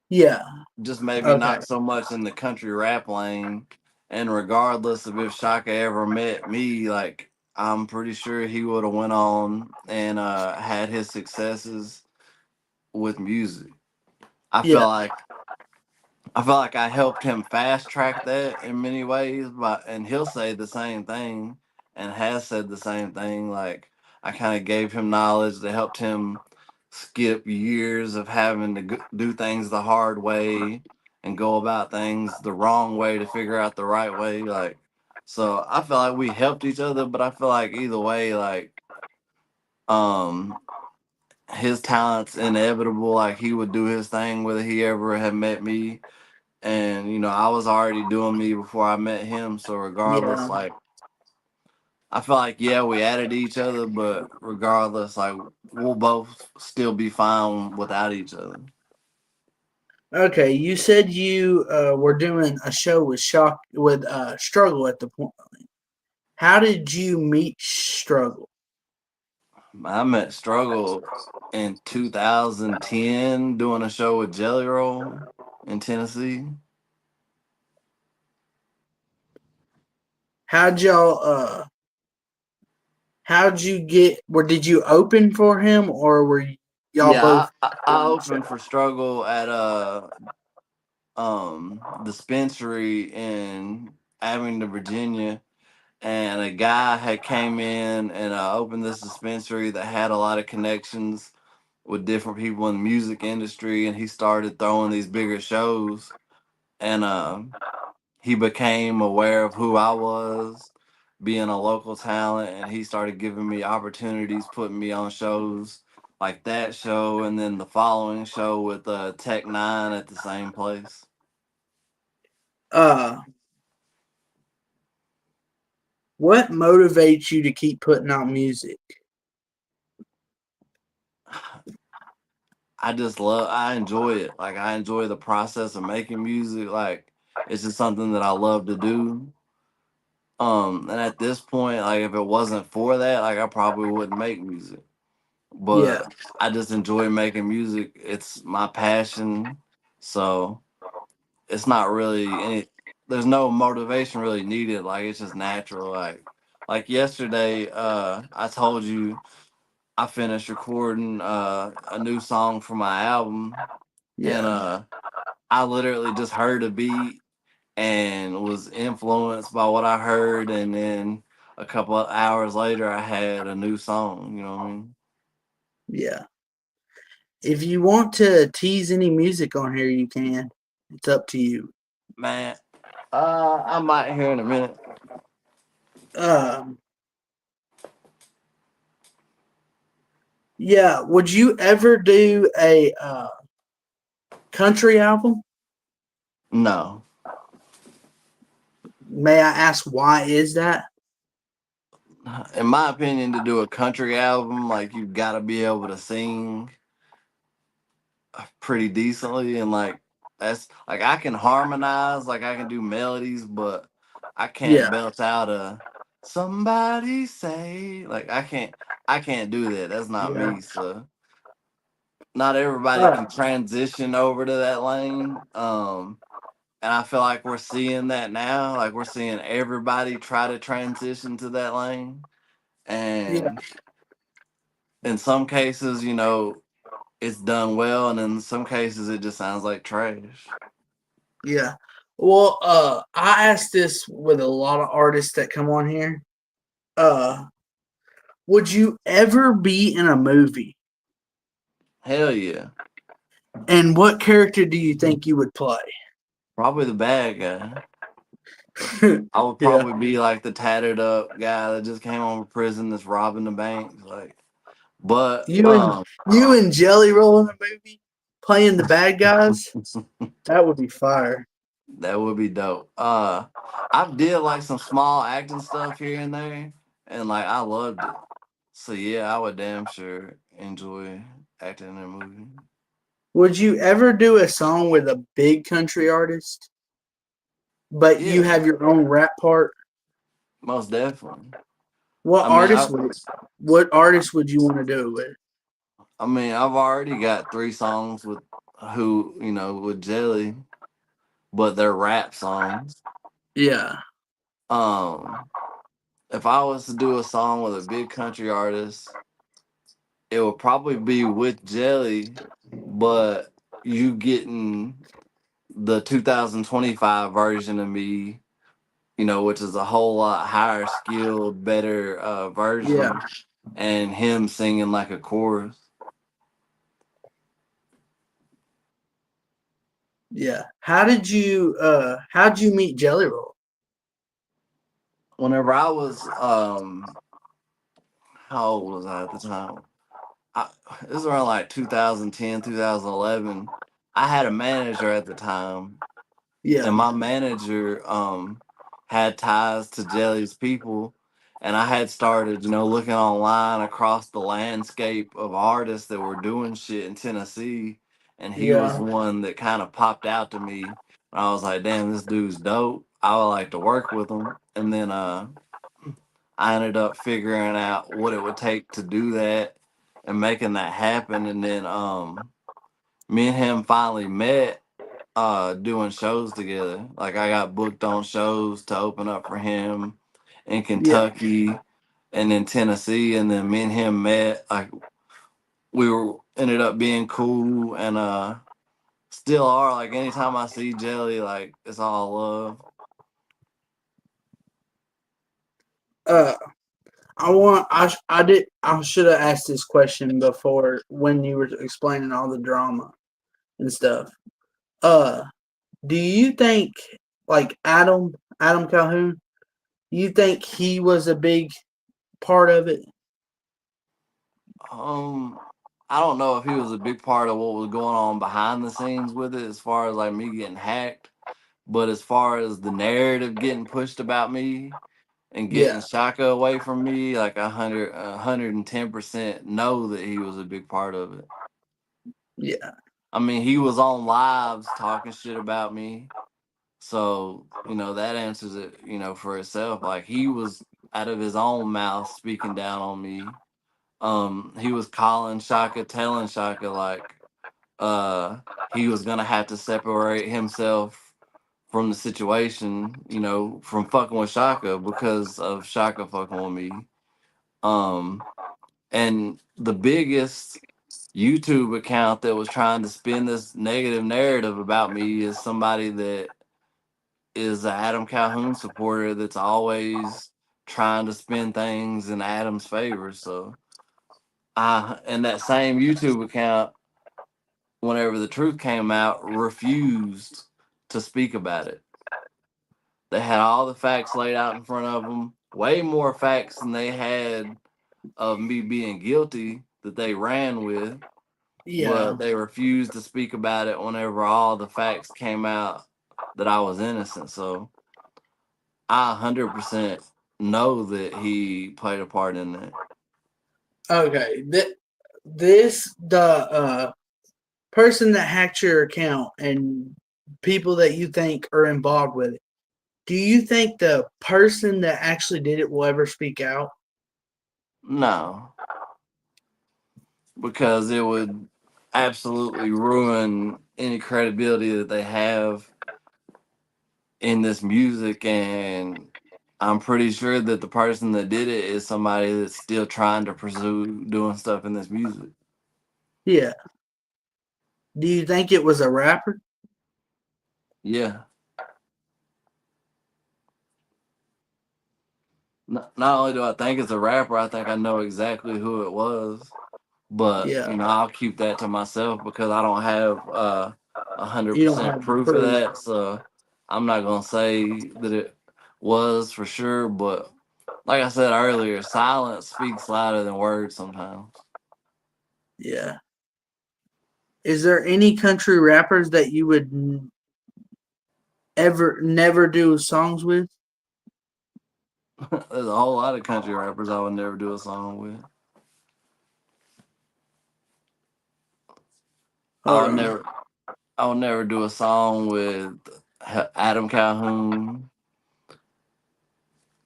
Speaker 1: Yeah.
Speaker 2: Just maybe
Speaker 1: Okay.
Speaker 2: not so much in the country rap lane. And regardless of if Shaka ever met me, like I'm pretty sure he would have went on and had his successes with music. I feel
Speaker 1: Yeah.
Speaker 2: like I feel like I helped him fast track that in many ways, but and he'll say the same thing and has said the same thing. Like I kind of gave him knowledge that helped him skip years of having to do things the hard way and go about things the wrong way to figure out the right way. Like so, I feel like we helped each other, but I feel like either way, like um his talent's inevitable. Like he would do his thing whether he ever had met me, and I was already doing me before I met him, so regardless,
Speaker 1: Yeah.
Speaker 2: like I feel like yeah, we added each other, but regardless, like we'll both still be fine without each other.
Speaker 1: Okay. You said you were doing a show with Struggle at the point. How did you meet Struggle?
Speaker 2: I met Struggle in 2010 doing a show with Jelly Roll in Tennessee.
Speaker 1: How'd y'all how'd you get or did you open for him or were y'all
Speaker 2: Yeah,
Speaker 1: both
Speaker 2: I
Speaker 1: doing the
Speaker 2: opened
Speaker 1: show?
Speaker 2: for Struggle at dispensary in Abingdon, Virginia, and a guy had came in and opened this dispensary that had a lot of connections with different people in the music industry, and he started throwing these bigger shows, and he became aware of who I was, being a local talent, and he started giving me opportunities, putting me on shows like that show, and then the following show with Tech Nine at the same place.
Speaker 1: Uh what motivates you to keep putting out music?
Speaker 2: I enjoy it. Like I enjoy the process of making music. Like it's just something that I love to do. And at this point, like if it wasn't for that, like I probably wouldn't make music.
Speaker 1: Yeah.
Speaker 2: But I just enjoy making music. It's my passion. So it's not really any there's no motivation really needed. Like it's just natural. Like yesterday, I told you I finished recording a new song for my album, and
Speaker 1: Yeah.
Speaker 2: I literally just heard a beat and was influenced by what I heard, and then a couple of hours later, I had a new song. You know what I mean?
Speaker 1: Yeah. If you want to tease any music on here you can. It's up to you.
Speaker 2: Man, I might hear in a minute.
Speaker 1: Um yeah, would you ever do a country album?
Speaker 2: No,
Speaker 1: May I ask why is that?
Speaker 2: in my opinion, to do a country album, like you got to be able to sing pretty decently, and like that's like I can harmonize, like I can do melodies, but I can't
Speaker 1: Yeah.
Speaker 2: belt out a somebody say like I can't do that. That's not
Speaker 1: Yeah.
Speaker 2: me. So not everybody
Speaker 1: Uh,
Speaker 2: can transition over to that lane. And I feel like we're seeing that now. Like we're seeing everybody try to transition to that lane.
Speaker 1: yeah.
Speaker 2: And in some cases, it's done well, and in some cases it just sounds like trash.
Speaker 1: Yeah. Well, I asked this with a lot of artists that come on here. Uh, would you ever be in a movie?
Speaker 2: Hell yeah.
Speaker 1: And what character do you think you would play?
Speaker 2: Probably the bad guy. I would
Speaker 1: Yeah.
Speaker 2: probably be like the tattered up guy that just came home from prison that's robbing the banks. Like, but
Speaker 1: You and you and Jelly Roll in a movie playing the bad guys? That would be fire.
Speaker 2: that would be dope. I've did like some small acting stuff here and there, and like I loved it. So yeah, I would damn sure enjoy acting in a movie.
Speaker 1: Would you ever do a song with a big country artist, but you
Speaker 2: Yeah,
Speaker 1: have your own rap part?
Speaker 2: most definitely.
Speaker 1: What
Speaker 2: I mean,
Speaker 1: artist would what artist would you want to do it with?
Speaker 2: I've already got three songs with who with Jelly, but they're rap songs.
Speaker 1: Yeah,
Speaker 2: Um, if I was to do a song with a big country artist, it would probably be with Jelly, but you getting the 2025 version of me, which is a whole lot higher skilled, better
Speaker 1: yeah,
Speaker 2: version, and him singing like a chorus.
Speaker 1: yeah. How'd you meet Jelly Roll?
Speaker 2: Whenever I was how old was I at the time? I, this was around like 2010, 2011. I had a manager at the time,
Speaker 1: Yeah,
Speaker 2: and my manager had ties to Jelly's people, and I had started looking online across the landscape of artists that were doing shit in Tennessee, and he was
Speaker 1: yeah,
Speaker 2: one that kind of popped out to me. And I was like, damn, this dude's dope. I would like to work with him. And then I ended up figuring out what it would take to do that and making that happen. And then me and him finally met doing shows together. Like I got booked on shows to open up for him in
Speaker 1: yeah.
Speaker 2: Kentucky and in Tennessee, and then me and him met. Like we were ended up being cool, and still are. Like anytime I see Jelly, like it's all love.
Speaker 1: Uh, I want. I did. I should have asked this question before when you were explaining all the drama and stuff. Uh, do you think like Adam Calhoun? You think he was a big part of it?
Speaker 2: um I don't know if he was a big part of what was going on behind the scenes with it as far as like me getting hacked, but as far as the narrative getting pushed about me and getting
Speaker 1: Yeah,
Speaker 2: Shaka away from me, like 110% know that he was a big part of it.
Speaker 1: yeah,
Speaker 2: I mean, he was on lives talking shit about me. So, that answers it, for itself. Like he was out of his own mouth speaking down on me. He was calling Shaka, telling Shaka like uh he was gonna have to separate himself from the situation, from fucking with Shaka because of Shaka fucking with me. Um, and the biggest YouTube account that was trying to spin this negative narrative about me is somebody that is an Adam Calhoun supporter that's always trying to spin things in Adam's favor. So I and that same YouTube account, whenever the truth came out, refused to speak about it. They had all the facts laid out in front of them, way more facts than they had of me being guilty that they ran with,
Speaker 1: yeah.
Speaker 2: but they refused to speak about it whenever all the facts came out that I was innocent. So I 100% know that he played a part in that.
Speaker 1: Okay. The person that hacked your account and people that you think are involved with it. Do you think the person that actually did it will ever speak out?
Speaker 2: No, because it would absolutely ruin any credibility that they have in this music, and I'm pretty sure that the person that did it is somebody that's still trying to pursue doing stuff in this music.
Speaker 1: Yeah. Do you think it was a rapper?
Speaker 2: Yeah. Not only do I think it's a rapper, I think I know exactly who it was. But
Speaker 1: Yeah.
Speaker 2: I'll keep that to myself because I don't have a hundred
Speaker 1: You don't
Speaker 2: percent
Speaker 1: have
Speaker 2: proof of
Speaker 1: proof.
Speaker 2: that. So I'm not gonna say that it was for sure. But like I said earlier, silence speaks louder than words sometimes.
Speaker 1: Yeah. Is there any country rappers that you would ever never do songs with?
Speaker 2: There's a whole lot of country rappers I would never do a song with. I
Speaker 1: Hold
Speaker 2: would
Speaker 1: on.
Speaker 2: never. I would never do a song with Adam Calhoun.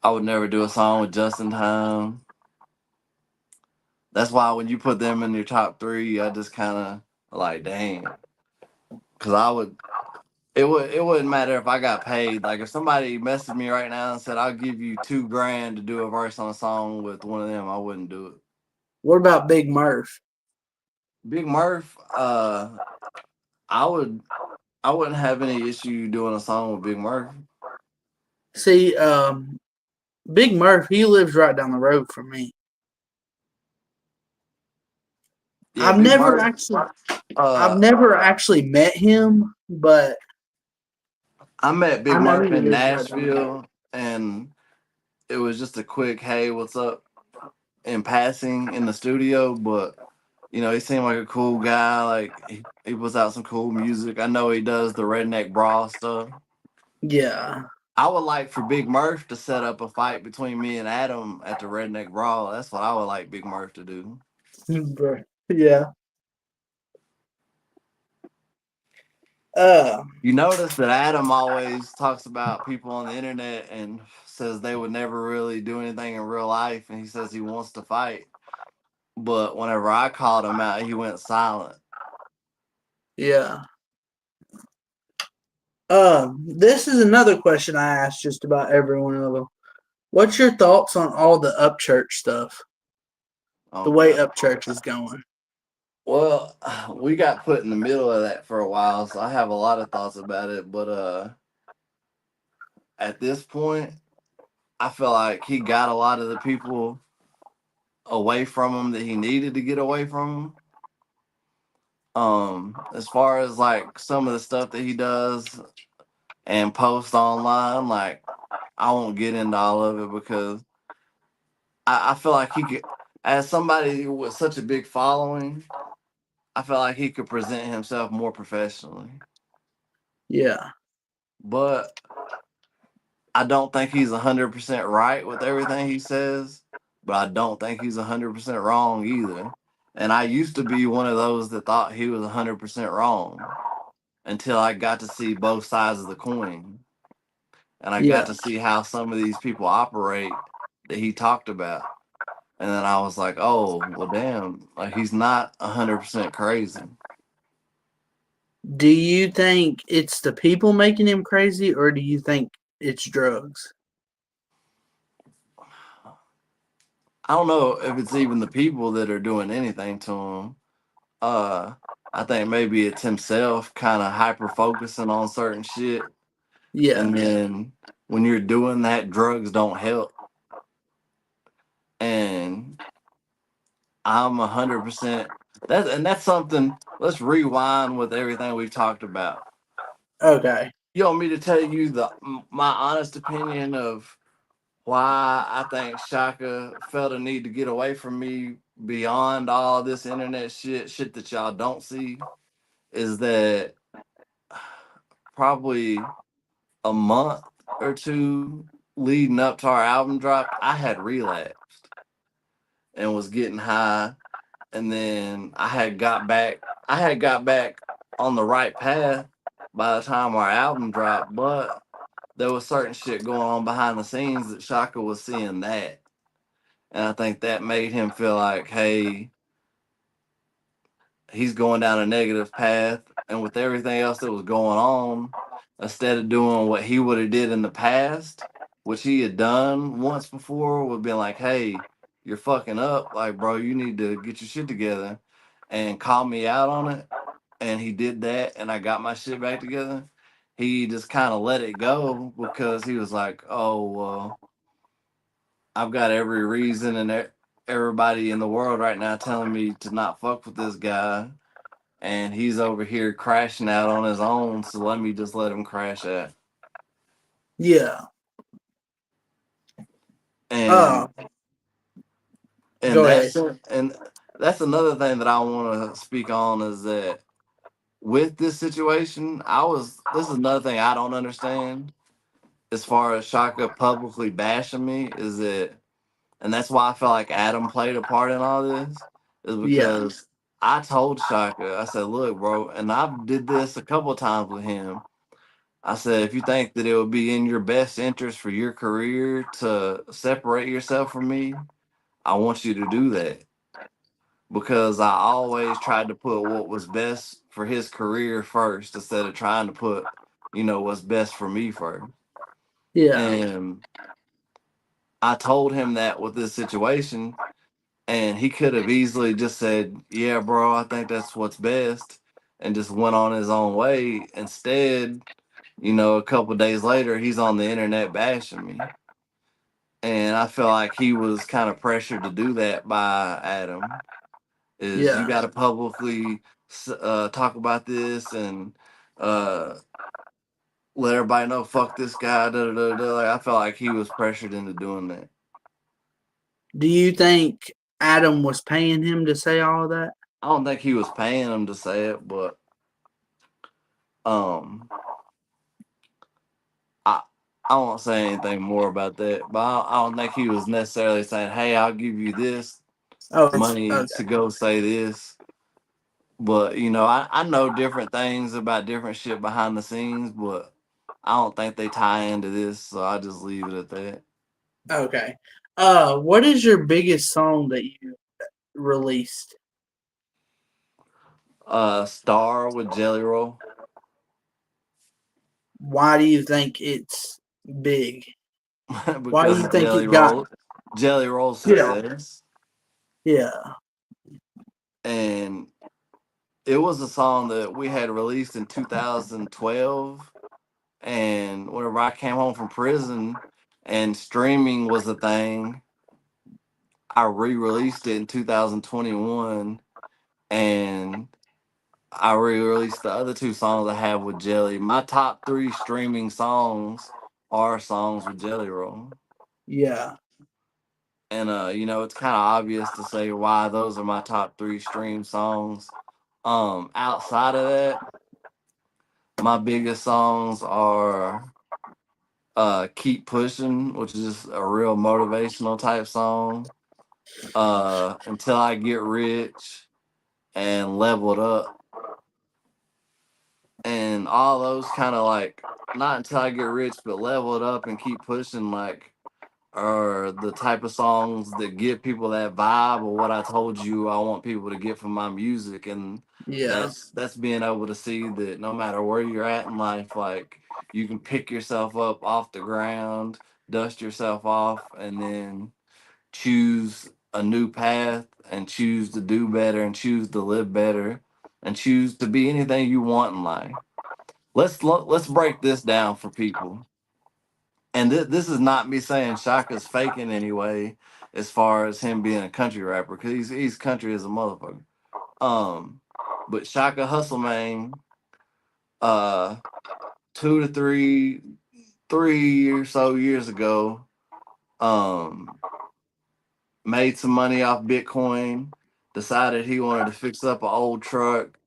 Speaker 2: I would never do a song with Justin Time. That's why when you put them in your top three, I just kind of like, damn, because I would. It wouldn't matter if I got paid. Like if somebody messaged me right now and said I'll give you 2 grand to do a verse on a song with one of them, I wouldn't do it.
Speaker 1: What about Big Murph?
Speaker 2: Big Murph, I would. I wouldn't have any issue doing a song with Big Murph.
Speaker 1: See, Big Murph, he lives right down the road from me.
Speaker 2: Yeah,
Speaker 1: I've
Speaker 2: Big
Speaker 1: never
Speaker 2: Murph.
Speaker 1: actually, I've
Speaker 2: Uh,
Speaker 1: never actually met him, but
Speaker 2: I met
Speaker 1: I
Speaker 2: Big
Speaker 1: know he
Speaker 2: Murph in
Speaker 1: lives right down the road.
Speaker 2: Nashville, and it was just a quick, "Hey, what's up?" in passing in the studio. But he seemed like a cool guy. Like he puts out some cool music. I know he does the redneck brawl stuff.
Speaker 1: Yeah,
Speaker 2: I would like for Big Murph to set up a fight between me and Adam at the redneck brawl. That's what I would like Big Murph to do.
Speaker 1: bro. Yeah. Uh,
Speaker 2: You notice that Adam always talks about people on the internet and says they would never really do anything in real life, and he says he wants to fight. But whenever I called him out, he went silent.
Speaker 1: yeah. This is another question I asked just about every one of them. What's your thoughts on all the Upchurch stuff? The
Speaker 2: Oh
Speaker 1: way
Speaker 2: God.
Speaker 1: Upchurch is going?
Speaker 2: Well, we got put in the middle of that for a while, so I have a lot of thoughts about it. But at this point, I feel like he got a lot of the people away from him that he needed to get away from him. As far as like some of the stuff that he does and posts online, like I won't get into all of it because I feel like he could, as somebody with such a big following, I feel like he could present himself more professionally.
Speaker 1: Yeah,
Speaker 2: But I don't think he's 100% right with everything he says, but I don't think he's 100% wrong either. And I used to be one of those that thought he was 100% wrong until I got to see both sides of the coin. And I got
Speaker 1: yeah.
Speaker 2: to see how some of these people operate that he talked about. And then I was like, oh, well, damn, like he's not 100% crazy.
Speaker 1: Do you think it's the people making him crazy, or do you think it's drugs?
Speaker 2: I don't know if it's even the people that are doing anything to him. Uh, I think maybe it's himself kind of hyper focusing on certain shit.
Speaker 1: Yeah,
Speaker 2: And then when you're doing that, drugs don't help. And I'm 100%. That's something. Let's rewind with everything we've talked about.
Speaker 1: okay.
Speaker 2: You want me to tell you my honest opinion of why I think Shaka felt a need to get away from me beyond all this internet shit that y'all don't see, is that probably a month or two leading up to our album drop, I had relapsed and was getting high, and then I had got back on the right path by the time our album dropped, but there was certain shit going on behind the scenes that Shaka was seeing that. And I think that made him feel like, hey, he's going down a negative path. And with everything else that was going on, instead of doing what he would have did in the past, which he had done once before, would be like, hey, you're fucking up. Like, bro, you need to get your shit together and call me out on it. And he did that, and I got my shit back together. He just kind of let it go because he was like, oh, well, I've got every reason and everybody in the world right now telling me to not fuck with this guy, and he's over here crashing out on his own. So let me just let him crash out.
Speaker 1: Yeah.
Speaker 2: And
Speaker 1: Uh, go ahead.
Speaker 2: and that's another thing that I want to speak on is that with this situation, this is another thing I don't understand. as far as Shaka publicly bashing me, is that, and that's why I feel like Adam played a part in all this, is
Speaker 1: Yeah,
Speaker 2: because I told Shaka, I said, look, bro, and I've did this a couple of times with him. I said, if you think that it would be in your best interest for your career to separate yourself from me, I want you to do that. Because I always tried to put what was best for his career first instead of trying to put, what's best for me first.
Speaker 1: yeah,
Speaker 2: And I told him that with this situation, and he could have easily just said, yeah, bro, I think that's what's best, and just went on his own way. Instead, a couple of days later, he's on the internet bashing me. And I feel like he was kind of pressured to do that by Adam. Is you
Speaker 1: yeah.
Speaker 2: got to publicly talk about this and uh, let everybody know, fuck this guy. Da, da, da, da. Like, I felt like he was pressured into doing that.
Speaker 1: Do you think Adam was paying him to say all of that?
Speaker 2: I don't think he was paying him to say it, but um, I I won't say anything more about that. But I don't think he was necessarily saying, "Hey, I'll give you this
Speaker 1: Oh, it's
Speaker 2: money
Speaker 1: okay.
Speaker 2: to go say this." But I know different things about different shit behind the scenes, but I don't think they tie into this, so I just leave it at that.
Speaker 1: Okay. What is your biggest song that you released?
Speaker 2: Star with Jelly Roll.
Speaker 1: Why do you think it's big? Why do
Speaker 2: Because
Speaker 1: you
Speaker 2: of
Speaker 1: think it got?
Speaker 2: Jelly Roll's
Speaker 1: Yeah,
Speaker 2: success.
Speaker 1: yeah,
Speaker 2: And it was a song that we had released in 2012. And whenever I came home from prison and streaming was a thing, I re-released it in 2021, and I re-released the other two songs I have with Jelly. My top three streaming songs are songs with Jelly Roll.
Speaker 1: yeah,
Speaker 2: And it's kind of obvious to say why those are my top three stream songs. Outside of that, my biggest songs are Keep Pushing, which is just a real motivational type song. Until I Get Rich and Leveled Up. And all those kind of like, not until I get rich, but Leveled Up and Keep Pushing, like, are the type of songs that give people that vibe of what I told you I want people to get from my music. And
Speaker 1: yeah,
Speaker 2: that's being able to see that no matter where you're at in life, like, you can pick yourself up off the ground, dust yourself off, and then choose a new path and choose to do better and choose to live better and choose to be anything you want in life. Let's break this down for people. And this is not me saying Shaka's faking anyway, as far as him being a country rapper, because he's country as a motherfucker. Um, but Shaka Hustle Man, uh, 2 to 3 or so years ago, um, made some money off Bitcoin, decided he wanted to fix up an old truck,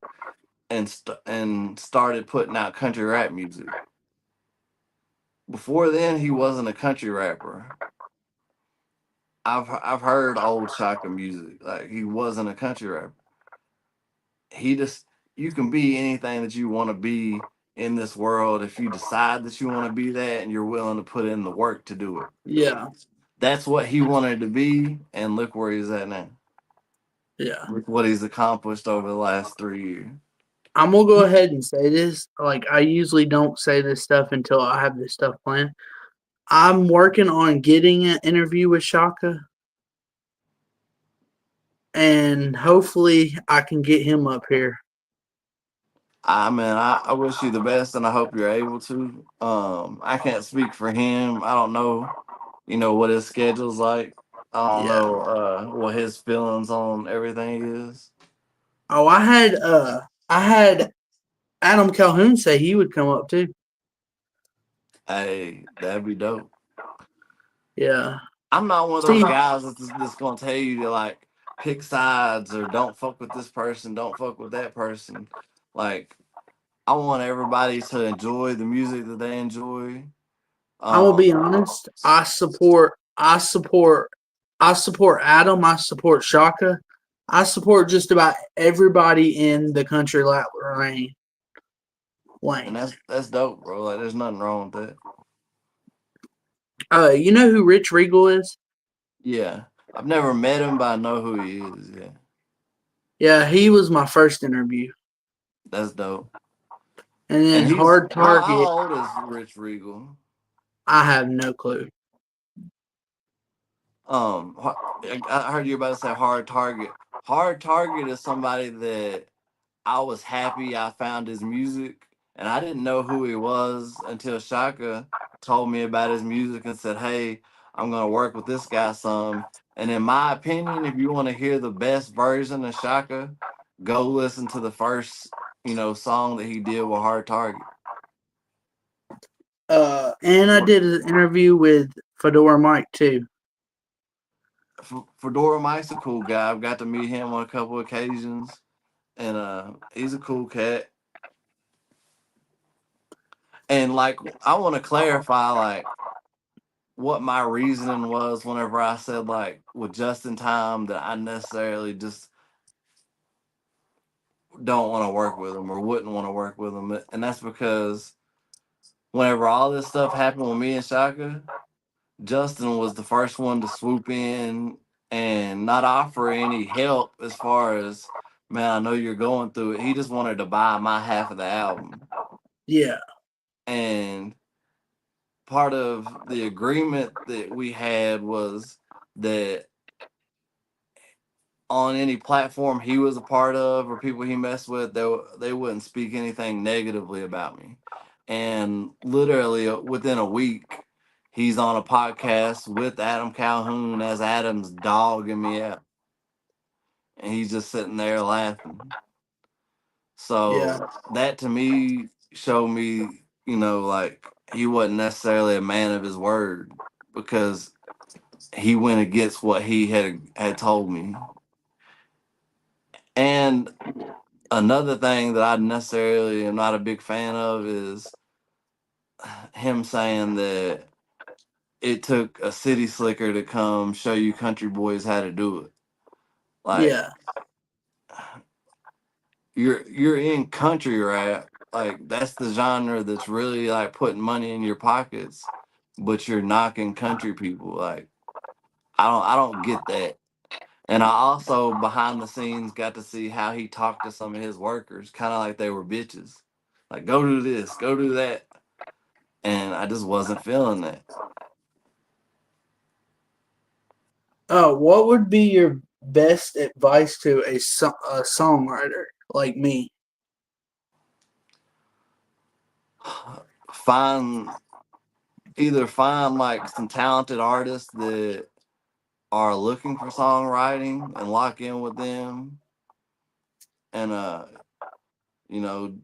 Speaker 2: and started putting out country rap music. Before then, he wasn't a country rapper. I've heard old Shaka music. Like, he wasn't a country rapper. He just, you can be anything that you want to be in this world if you decide that you want to be that and you're willing to put in the work to do it.
Speaker 1: yeah,
Speaker 2: That's what he wanted to be, and look where he's at now.
Speaker 1: yeah.
Speaker 2: Look what he's accomplished over the last 3 years.
Speaker 1: I'm gonna go ahead and say this. Like I usually don't say this stuff until I have this stuff planned. I'm working on getting an interview with Shaka, and hopefully I can get him up here.
Speaker 2: I mean, I wish you the best, and I hope you're able to. I can't speak for him. I don't know, what his schedule's like. I don't
Speaker 1: Yeah.
Speaker 2: know what his feelings on everything is.
Speaker 1: Oh, I had Adam Calhoun say he would come up too.
Speaker 2: Hey, that'd be dope.
Speaker 1: Yeah.
Speaker 2: I'm not one of those
Speaker 1: See,
Speaker 2: guys that's gonna tell you to like pick sides or don't fuck with this person, don't fuck with that person. Like, I want everybody to enjoy the music that they enjoy,
Speaker 1: I'm gonna be
Speaker 2: Um,
Speaker 1: honest. I support Adam. I support Shaka. I support just about everybody in the country lap
Speaker 2: and
Speaker 1: lane.
Speaker 2: that's dope, bro. Like, there's nothing wrong with that.
Speaker 1: You know who Rich Regal is?
Speaker 2: Yeah, I've never met him, but I know who he is. Yeah,
Speaker 1: Yeah, he was my first interview.
Speaker 2: that's dope.
Speaker 1: And then
Speaker 2: And he's
Speaker 1: Hard
Speaker 2: how
Speaker 1: Target,
Speaker 2: old is Rich Regal?
Speaker 1: I have no clue.
Speaker 2: I heard you about to say Hard Target. Hard Target is somebody that I was happy I found his music, and I didn't know who he was until Shaka told me about his music and said, "Hey, I'm gonna work with this guy some." And in my opinion, if you want to hear the best version of Shaka, go listen to the first, song that he did with Hard Target.
Speaker 1: And I did an interview with Fedora Mike too.
Speaker 2: Fedora Mike's a cool guy. I've got to meet him on a couple occasions, and he's a cool cat. And like, I want to clarify, like, what my reasoning was whenever I said, like, with just in time, that I necessarily just don't want to work with him or wouldn't want to work with him. And that's because whenever all this stuff happened with me and Shaka, Justin was the first one to swoop in and not offer any help as far as, man, I know you're going through it. He just wanted to buy my half of the album.
Speaker 1: Yeah,
Speaker 2: And part of the agreement that we had was that on any platform he was a part of or people he messed with, they wouldn't speak anything negatively about me. And literally within a week, he's on a podcast with Adam Calhoun as Adam's dogging me out, and he's just sitting there laughing.
Speaker 1: yeah,
Speaker 2: So that to me showed me, like, he wasn't necessarily a man of his word, because he went against what he had told me. And another thing that I necessarily am not a big fan of is him saying that it took a city slicker to come show you country boys how to do it. Like,
Speaker 1: yeah,
Speaker 2: you're in country rap, like that's the genre that's really like putting money in your pockets, but you're knocking country people. Like, I don't get that. And I also behind the scenes got to see how he talked to some of his workers, kind of like they were bitches. Like, go do this, go do that. And I just wasn't feeling that.
Speaker 1: What would be your best advice to a songwriter like me?
Speaker 2: Find find like some talented artists that are looking for songwriting and lock in with them, and you know,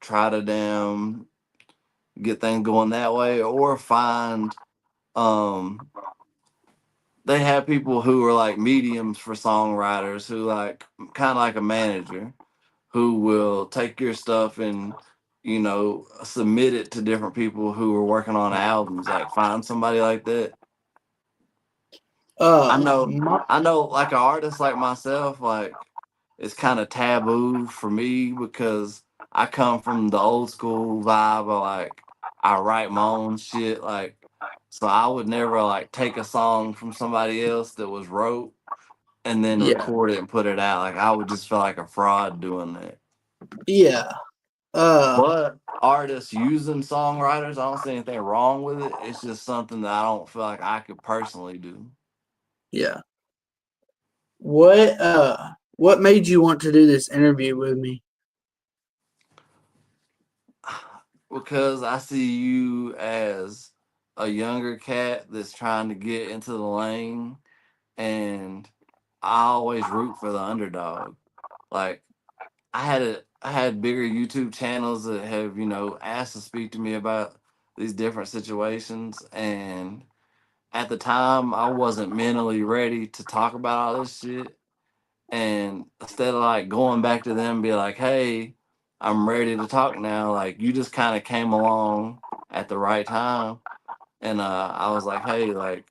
Speaker 2: try to damn get things going that way, or find um they have people who are like mediums for songwriters, who like kind of like a manager, who will take your stuff and submit it to different people who are working on albums. Like, find somebody like that. I know,
Speaker 1: My,
Speaker 2: I know, like an artist like myself, like, it's kind of taboo for me because I come from the old school vibe of, like, I write my own shit, like, so I would never like take a song from somebody else that was wrote and then
Speaker 1: yeah,
Speaker 2: record it and put it out. Like, I would just feel like a fraud doing that.
Speaker 1: yeah, uh,
Speaker 2: But artists using songwriters, I don't see anything wrong with it. It's just something that I don't feel like I could personally do.
Speaker 1: yeah. What made you want to do this interview with me?
Speaker 2: Because I see you as a younger cat that's trying to get into the lane, and I always root for the underdog. Like, I had bigger YouTube channels that have, asked to speak to me about these different situations, and at the time I wasn't mentally ready to talk about all this shit. And instead of like going back to them and be like, hey, I'm ready to talk now, like, you just kind of came along at the right time. and I was like, hey, like,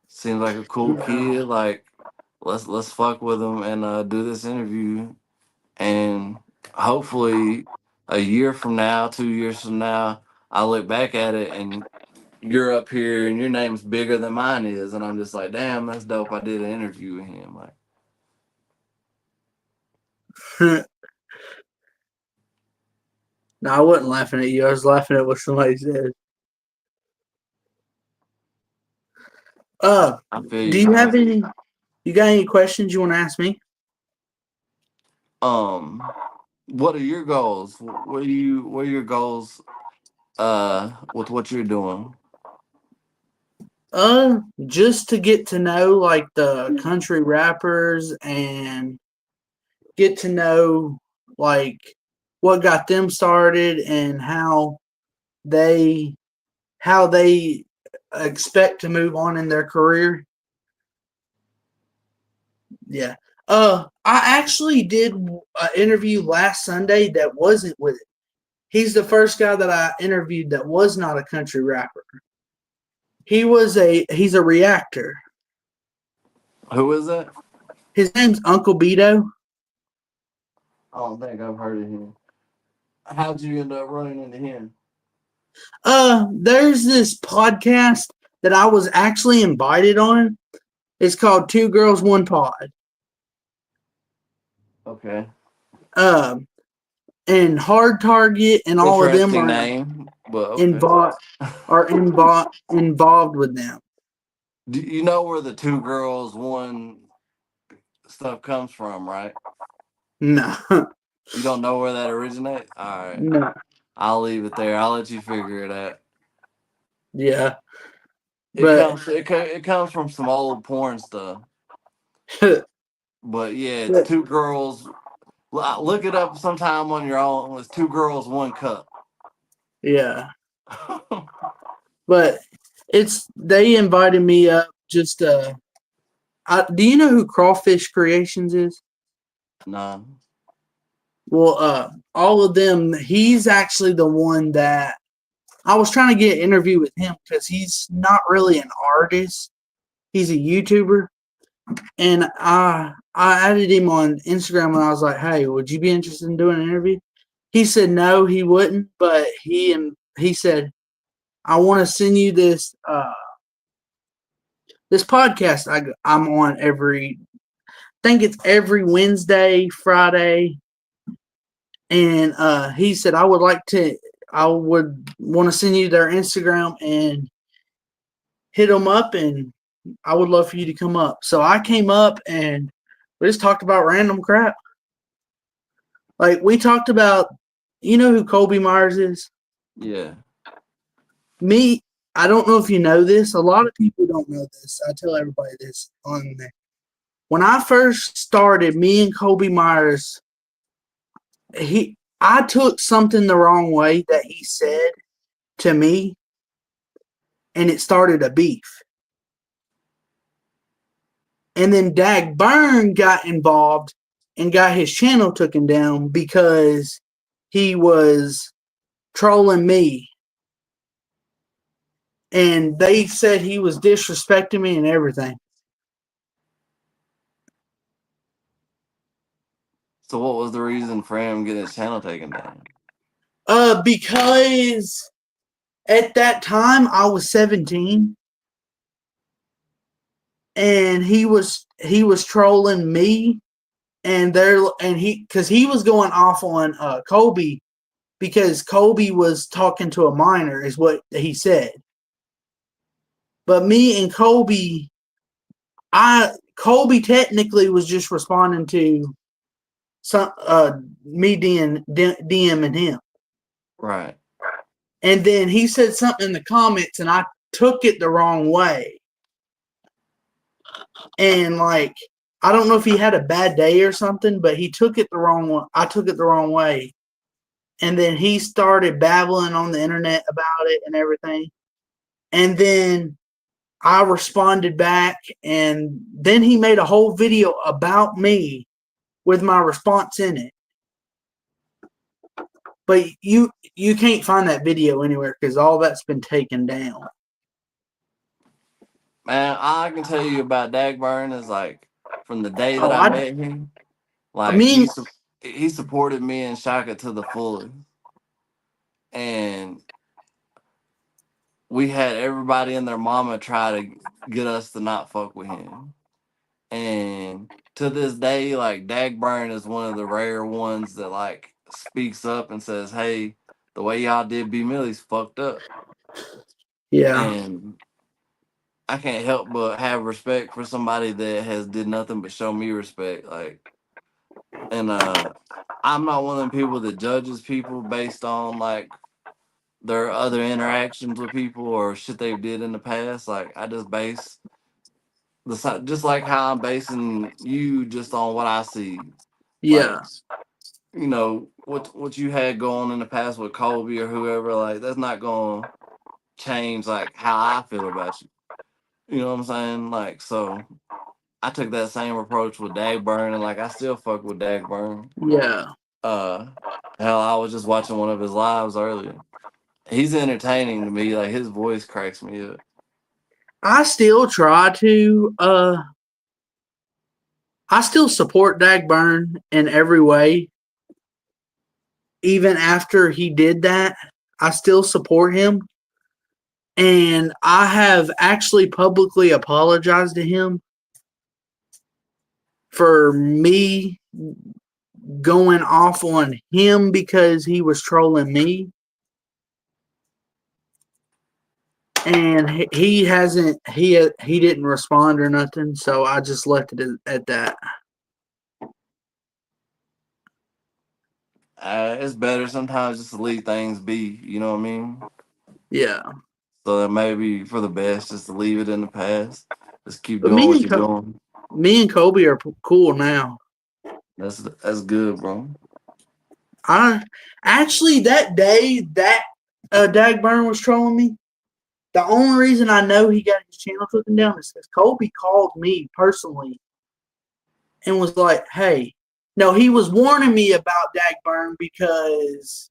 Speaker 2: seems like a cool
Speaker 1: Yeah.
Speaker 2: kid. Like, let's fuck with him and do this interview, and hopefully a year from now, 2 years from now, I look back at it and you're up here and your name's bigger than mine is, and I'm just like, damn, that's dope. I did an interview with him. Like,
Speaker 1: No, I wasn't laughing at you. I was laughing at what somebody said. Uh,
Speaker 2: I feel
Speaker 1: do
Speaker 2: you,
Speaker 1: you have
Speaker 2: man.
Speaker 1: any? You got any questions you want to ask me?
Speaker 2: What are your goals? What are your goals with what you're doing?
Speaker 1: Just to get to know like the country rappers and get to know like what got them started and they how they expect to move on in their career. Yeah. I actually did an interview last Sunday that wasn't with it. He's the first guy that I interviewed that was not a country rapper. He's a reactor.
Speaker 2: Who is that?
Speaker 1: His name's Uncle Beto.
Speaker 2: I don't think I've heard of him. How'd you end up running into him?
Speaker 1: There's this podcast that I was actually invited on. It's called Two Girls One Pod.
Speaker 2: Okay.
Speaker 1: Um, and Hard Target and all of them
Speaker 2: Interesting
Speaker 1: are
Speaker 2: name, but okay.
Speaker 1: involved involved with them.
Speaker 2: Do you know where the two girls one stuff comes from, right?
Speaker 1: No,
Speaker 2: You don't know where that originates? All right.
Speaker 1: no,
Speaker 2: I'll leave it there. I'll let you figure it out.
Speaker 1: yeah,
Speaker 2: It
Speaker 1: but
Speaker 2: comes it comes from some old porn stuff. But yeah, it's
Speaker 1: but
Speaker 2: two girls. Look it up sometime on your own. It's two girls, one cup.
Speaker 1: yeah, but it's they invited me up just do you know who Crawfish Creations is?
Speaker 2: Nah.
Speaker 1: Well, all of them. He's actually the one that I was trying to get an interview with him because he's not really an artist. He's a YouTuber, and I added him on Instagram and I was like, "Hey, would you be interested in doing an interview?" He said no, he wouldn't, but he said, "I want to send you this podcast I'm on every. I think it's every Wednesday, Friday." And he said, I would want to send you their Instagram and hit them up, and I would love for you to come up. So I came up and we just talked about random crap. Like we talked about, you know who Colby Myers is?
Speaker 2: Yeah.
Speaker 1: Me, I don't know if you know this. A lot of people don't know this. I tell everybody this on there. When I first started, me and Colby Myers, I took something the wrong way that he said to me, and it started a beef. And then Dag Byrne got involved and got his channel taken down because he was trolling me. And they said he was disrespecting me and everything.
Speaker 2: So what was the reason for him getting his channel taken down?
Speaker 1: Because at that time I was 17 and he was trolling me, and he was going off on Kobe because Kobe was talking to a minor is what he said. But me and Kobe, Kobe technically was just responding to some me DMing him,
Speaker 2: Right.
Speaker 1: and then he said something in the comments, and I took it the wrong way, and like I don't know if he had a bad day or something, but he took it the wrong way. I took it the wrong way, and then he started babbling on the internet about it and everything, and then I responded back, and then he made a whole video about me with my response in it. But you can't find that video anywhere because all that's been taken down.
Speaker 2: Man, all I can tell you about Dagburn is like from the day that
Speaker 1: Oh,
Speaker 2: I met him,
Speaker 1: I
Speaker 2: like
Speaker 1: mean,
Speaker 2: he supported me and Shaka to the fullest, and we had everybody and their mama try to get us to not fuck with him. And to this day, like Dagburn is one of the rare ones that like speaks up and says, "Hey, the way y'all did B Millie's fucked up,"
Speaker 1: yeah,
Speaker 2: and I can't help but have respect for somebody that has did nothing but show me respect. Like, and I'm not one of them people that judges people based on like their other interactions with people or shit they did in the past. Like, I just base just like how I'm basing you just on what I see. Like,
Speaker 1: yeah,
Speaker 2: what you had going in the past with Colby or whoever, like that's not gonna change like how I feel about you. You know what I'm saying? Like, so I took that same approach with Dagburn, and like I still fuck with Dagburn.
Speaker 1: yeah.
Speaker 2: Uh, hell, I was just watching one of his lives earlier. He's entertaining to me. Like his voice cracks me up.
Speaker 1: I still try to. I still support Dagburn in every way. Even after he did that, I still support him. And I have actually publicly apologized to him for me going off on him because he was trolling me. And he hasn't he didn't respond or nothing, so I just left it at that.
Speaker 2: It's better sometimes just to leave things be. You know what I mean?
Speaker 1: Yeah,
Speaker 2: So that maybe for the best, just to leave it in the past. Just keep
Speaker 1: but
Speaker 2: doing what you're doing.
Speaker 1: Me and Kobe are cool now.
Speaker 2: That's good, bro.
Speaker 1: I actually that day that Dagburn was trolling me. The only reason I know he got his channel taken down is because Kobe called me personally and was like, "Hey, no," he was warning me about Dagburn because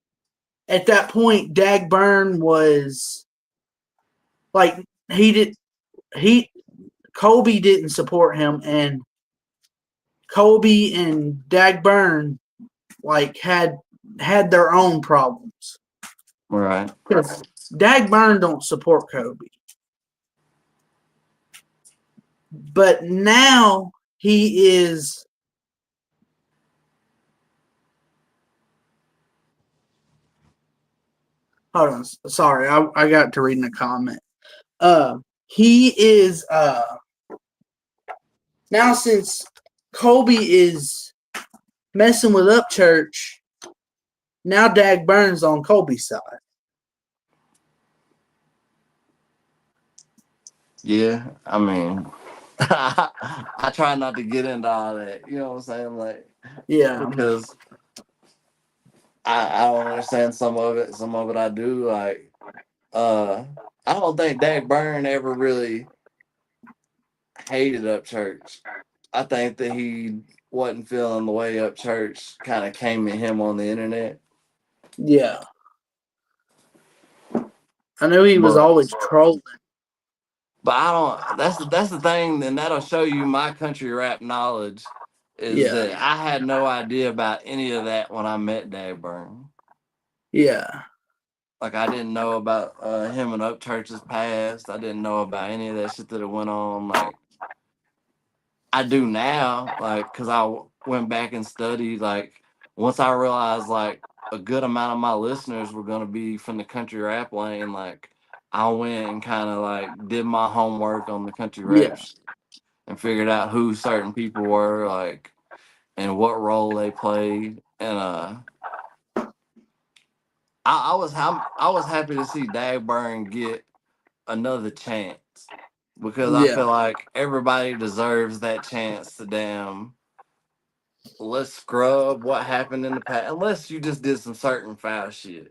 Speaker 1: at that point Dagburn was like he Kobe didn't support him, and Kobe and Dagburn like had their own problems
Speaker 2: Right.
Speaker 1: because Dagburn don't support Kobe, but now he is. Hold on, sorry, I got to reading a comment. He is now since Kobe is messing with Upchurch. Now Dag Burns on Kobe's side.
Speaker 2: Yeah. I mean, I try not to get into all that. You know what I'm saying? Like,
Speaker 1: Yeah,
Speaker 2: because I don't understand some of it. Some of it I do. Like, uh, I don't think Dak Byrne ever really hated Up Church. I think that he wasn't feeling the way Up Church kind of came at him on the internet.
Speaker 1: yeah. I know he was
Speaker 2: But
Speaker 1: always trolling.
Speaker 2: I don't. That's the thing, and that'll show you my country rap knowledge. Is
Speaker 1: Yeah,
Speaker 2: that I had no idea about any of that when I met Dak Byrne.
Speaker 1: yeah,
Speaker 2: Like I didn't know about him and Upchurch's past. I didn't know about any of that shit that went on. Like I do now, like because went back and studied. Like once I realized like a good amount of my listeners were gonna be from the country rap lane. Like I went and kind of like did my homework on the country rap
Speaker 1: yeah,
Speaker 2: shit and figured out who certain people were like and what role they played. And I was happy to see Dagburn get another chance because I
Speaker 1: yeah,
Speaker 2: feel like everybody deserves that chance to damn let's scrub what happened in the past unless you just did some certain foul shit.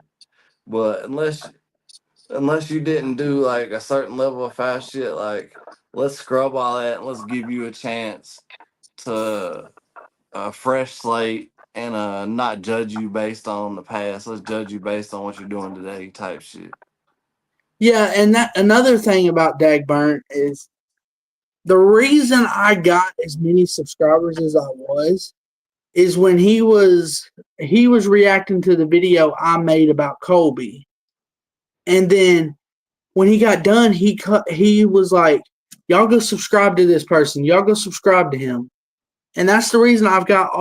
Speaker 2: But unless you didn't do like a certain level of foul shit, like let's scrub all that and let's give you a chance to a fresh slate and not judge you based on the past. Let's judge you based on what you're doing today type shit.
Speaker 1: yeah. And that another thing about Dag Burn is the reason I got as many subscribers as I was is when he was reacting to the video I made about Colby, and then when he got done, he was like, "Y'all go subscribe to this person. Y'all go subscribe to him." And that's the reason I've got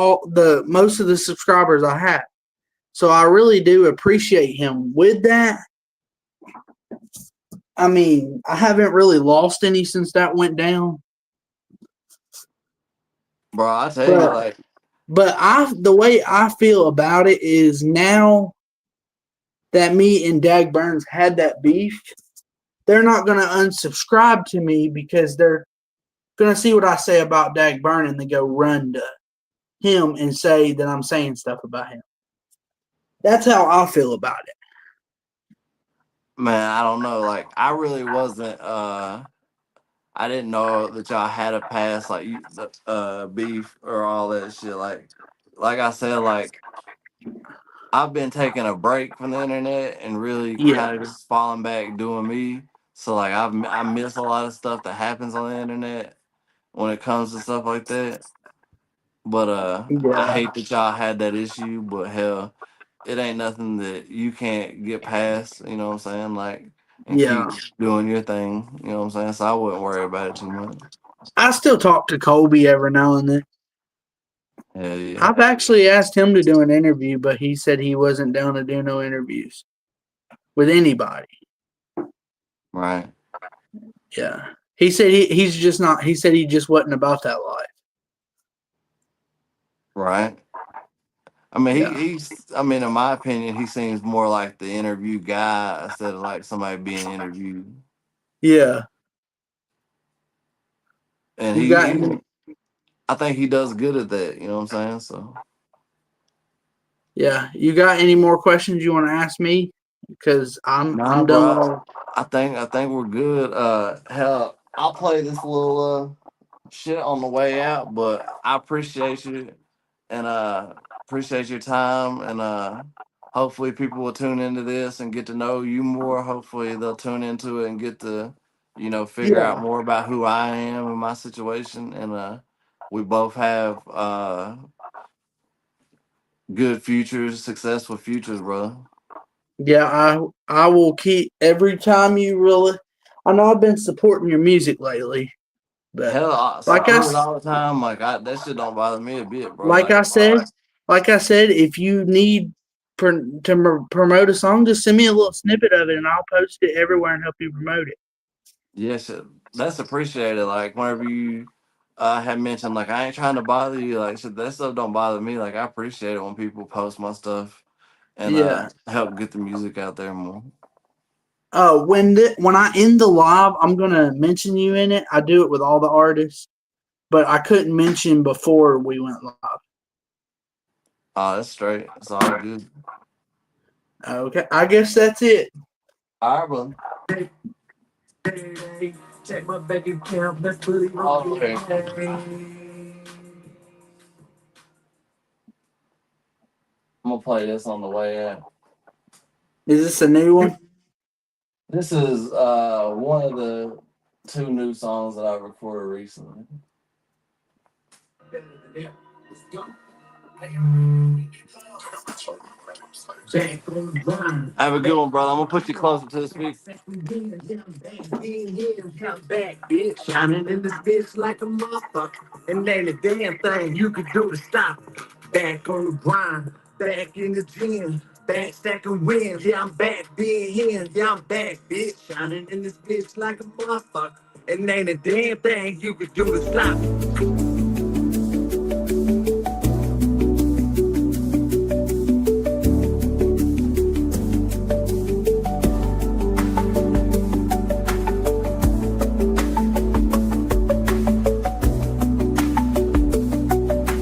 Speaker 1: most of the subscribers I have. So I really do appreciate him with that. I mean, I haven't really lost any since that went down.
Speaker 2: Bro, I tell you,
Speaker 1: But
Speaker 2: like,
Speaker 1: the way I feel about it is now that me and Dag Burns had that beef, they're not gonna unsubscribe to me because they're gonna see what I say about Dag Burn and they go run to him and say that I'm saying stuff about him. That's how I feel about it.
Speaker 2: man, I don't know. Like, I really wasn't. I didn't know that y'all had a past like the beef or all that shit. Like I said, like I've been taking a break from the internet and really
Speaker 1: Yeah,
Speaker 2: kind of just falling back doing me. So like I miss a lot of stuff that happens on the internet when it comes to stuff like that. But I
Speaker 1: yeah,
Speaker 2: hate that y'all had that issue. But hell, it ain't nothing that you can't get past. You know what I'm saying? Like and keep
Speaker 1: yeah.
Speaker 2: doing your thing. You know what I'm saying? So I wouldn't worry about it too much.
Speaker 1: I still talk to Colby every now and then.
Speaker 2: Hell yeah.
Speaker 1: I've actually asked him to do an interview, but he said he wasn't down to do no interviews with anybody.
Speaker 2: Right.
Speaker 1: Yeah. He said he's just not, he said he just wasn't about that life.
Speaker 2: Right. I mean,
Speaker 1: Yeah.
Speaker 2: he's. I mean, in my opinion, he seems more like the interview guy instead of like somebody being interviewed.
Speaker 1: Yeah.
Speaker 2: And
Speaker 1: You got
Speaker 2: he, I think he does good at that. You know what I'm saying? So,
Speaker 1: yeah. You got any more questions you want to ask me? Because
Speaker 2: nah,
Speaker 1: I'm done with
Speaker 2: bro.
Speaker 1: all.
Speaker 2: I think we're good. Hell, I'll play this little shit on the way out, but I appreciate you and appreciate your time and hopefully people will tune into this and get to know you more. Hopefully they'll tune into it and get to, figure out
Speaker 1: Yeah.
Speaker 2: more about who I am and my situation and we both have good futures, successful futures, bro.
Speaker 1: Yeah, I will keep every time you really. I know I've been supporting your music lately, but
Speaker 2: Hell, I
Speaker 1: like I
Speaker 2: support it all the time. Like that shit don't bother me a bit, bro.
Speaker 1: like I
Speaker 2: Like
Speaker 1: said, like I said, if you need promote a song, just send me a little snippet of it, and I'll post it everywhere and help you promote it.
Speaker 2: yes, that's appreciated. Like whenever you had mentioned, like I ain't trying to bother you. Like shit, that stuff don't bother me. Like I appreciate it when people post my stuff and
Speaker 1: Yeah.
Speaker 2: help get the music out there more.
Speaker 1: When I end the live, I'm gonna mention you in it. I do it with all the artists, but I couldn't mention before we went live.
Speaker 2: Oh, that's straight. It's all good.
Speaker 1: Okay, I guess that's it.
Speaker 2: All right, brother.
Speaker 3: Check my bank account, let's put it
Speaker 2: Okay. I'm gonna play this on the way out.
Speaker 1: Is this a new one?
Speaker 2: This is one of the two new songs that I recorded recently. Have a good one, brother. I'm gonna put you closer to the speaker.
Speaker 3: Shining in this bitch like a motherfucker. And ain't a damn thing you could do to stop it. Back on the grind, back in the gym, back stacking wins. Yeah, I'm back being him. Yeah, I'm back, bitch. Shining in this bitch like a motherfucker. And ain't a damn thing you could do to stop it.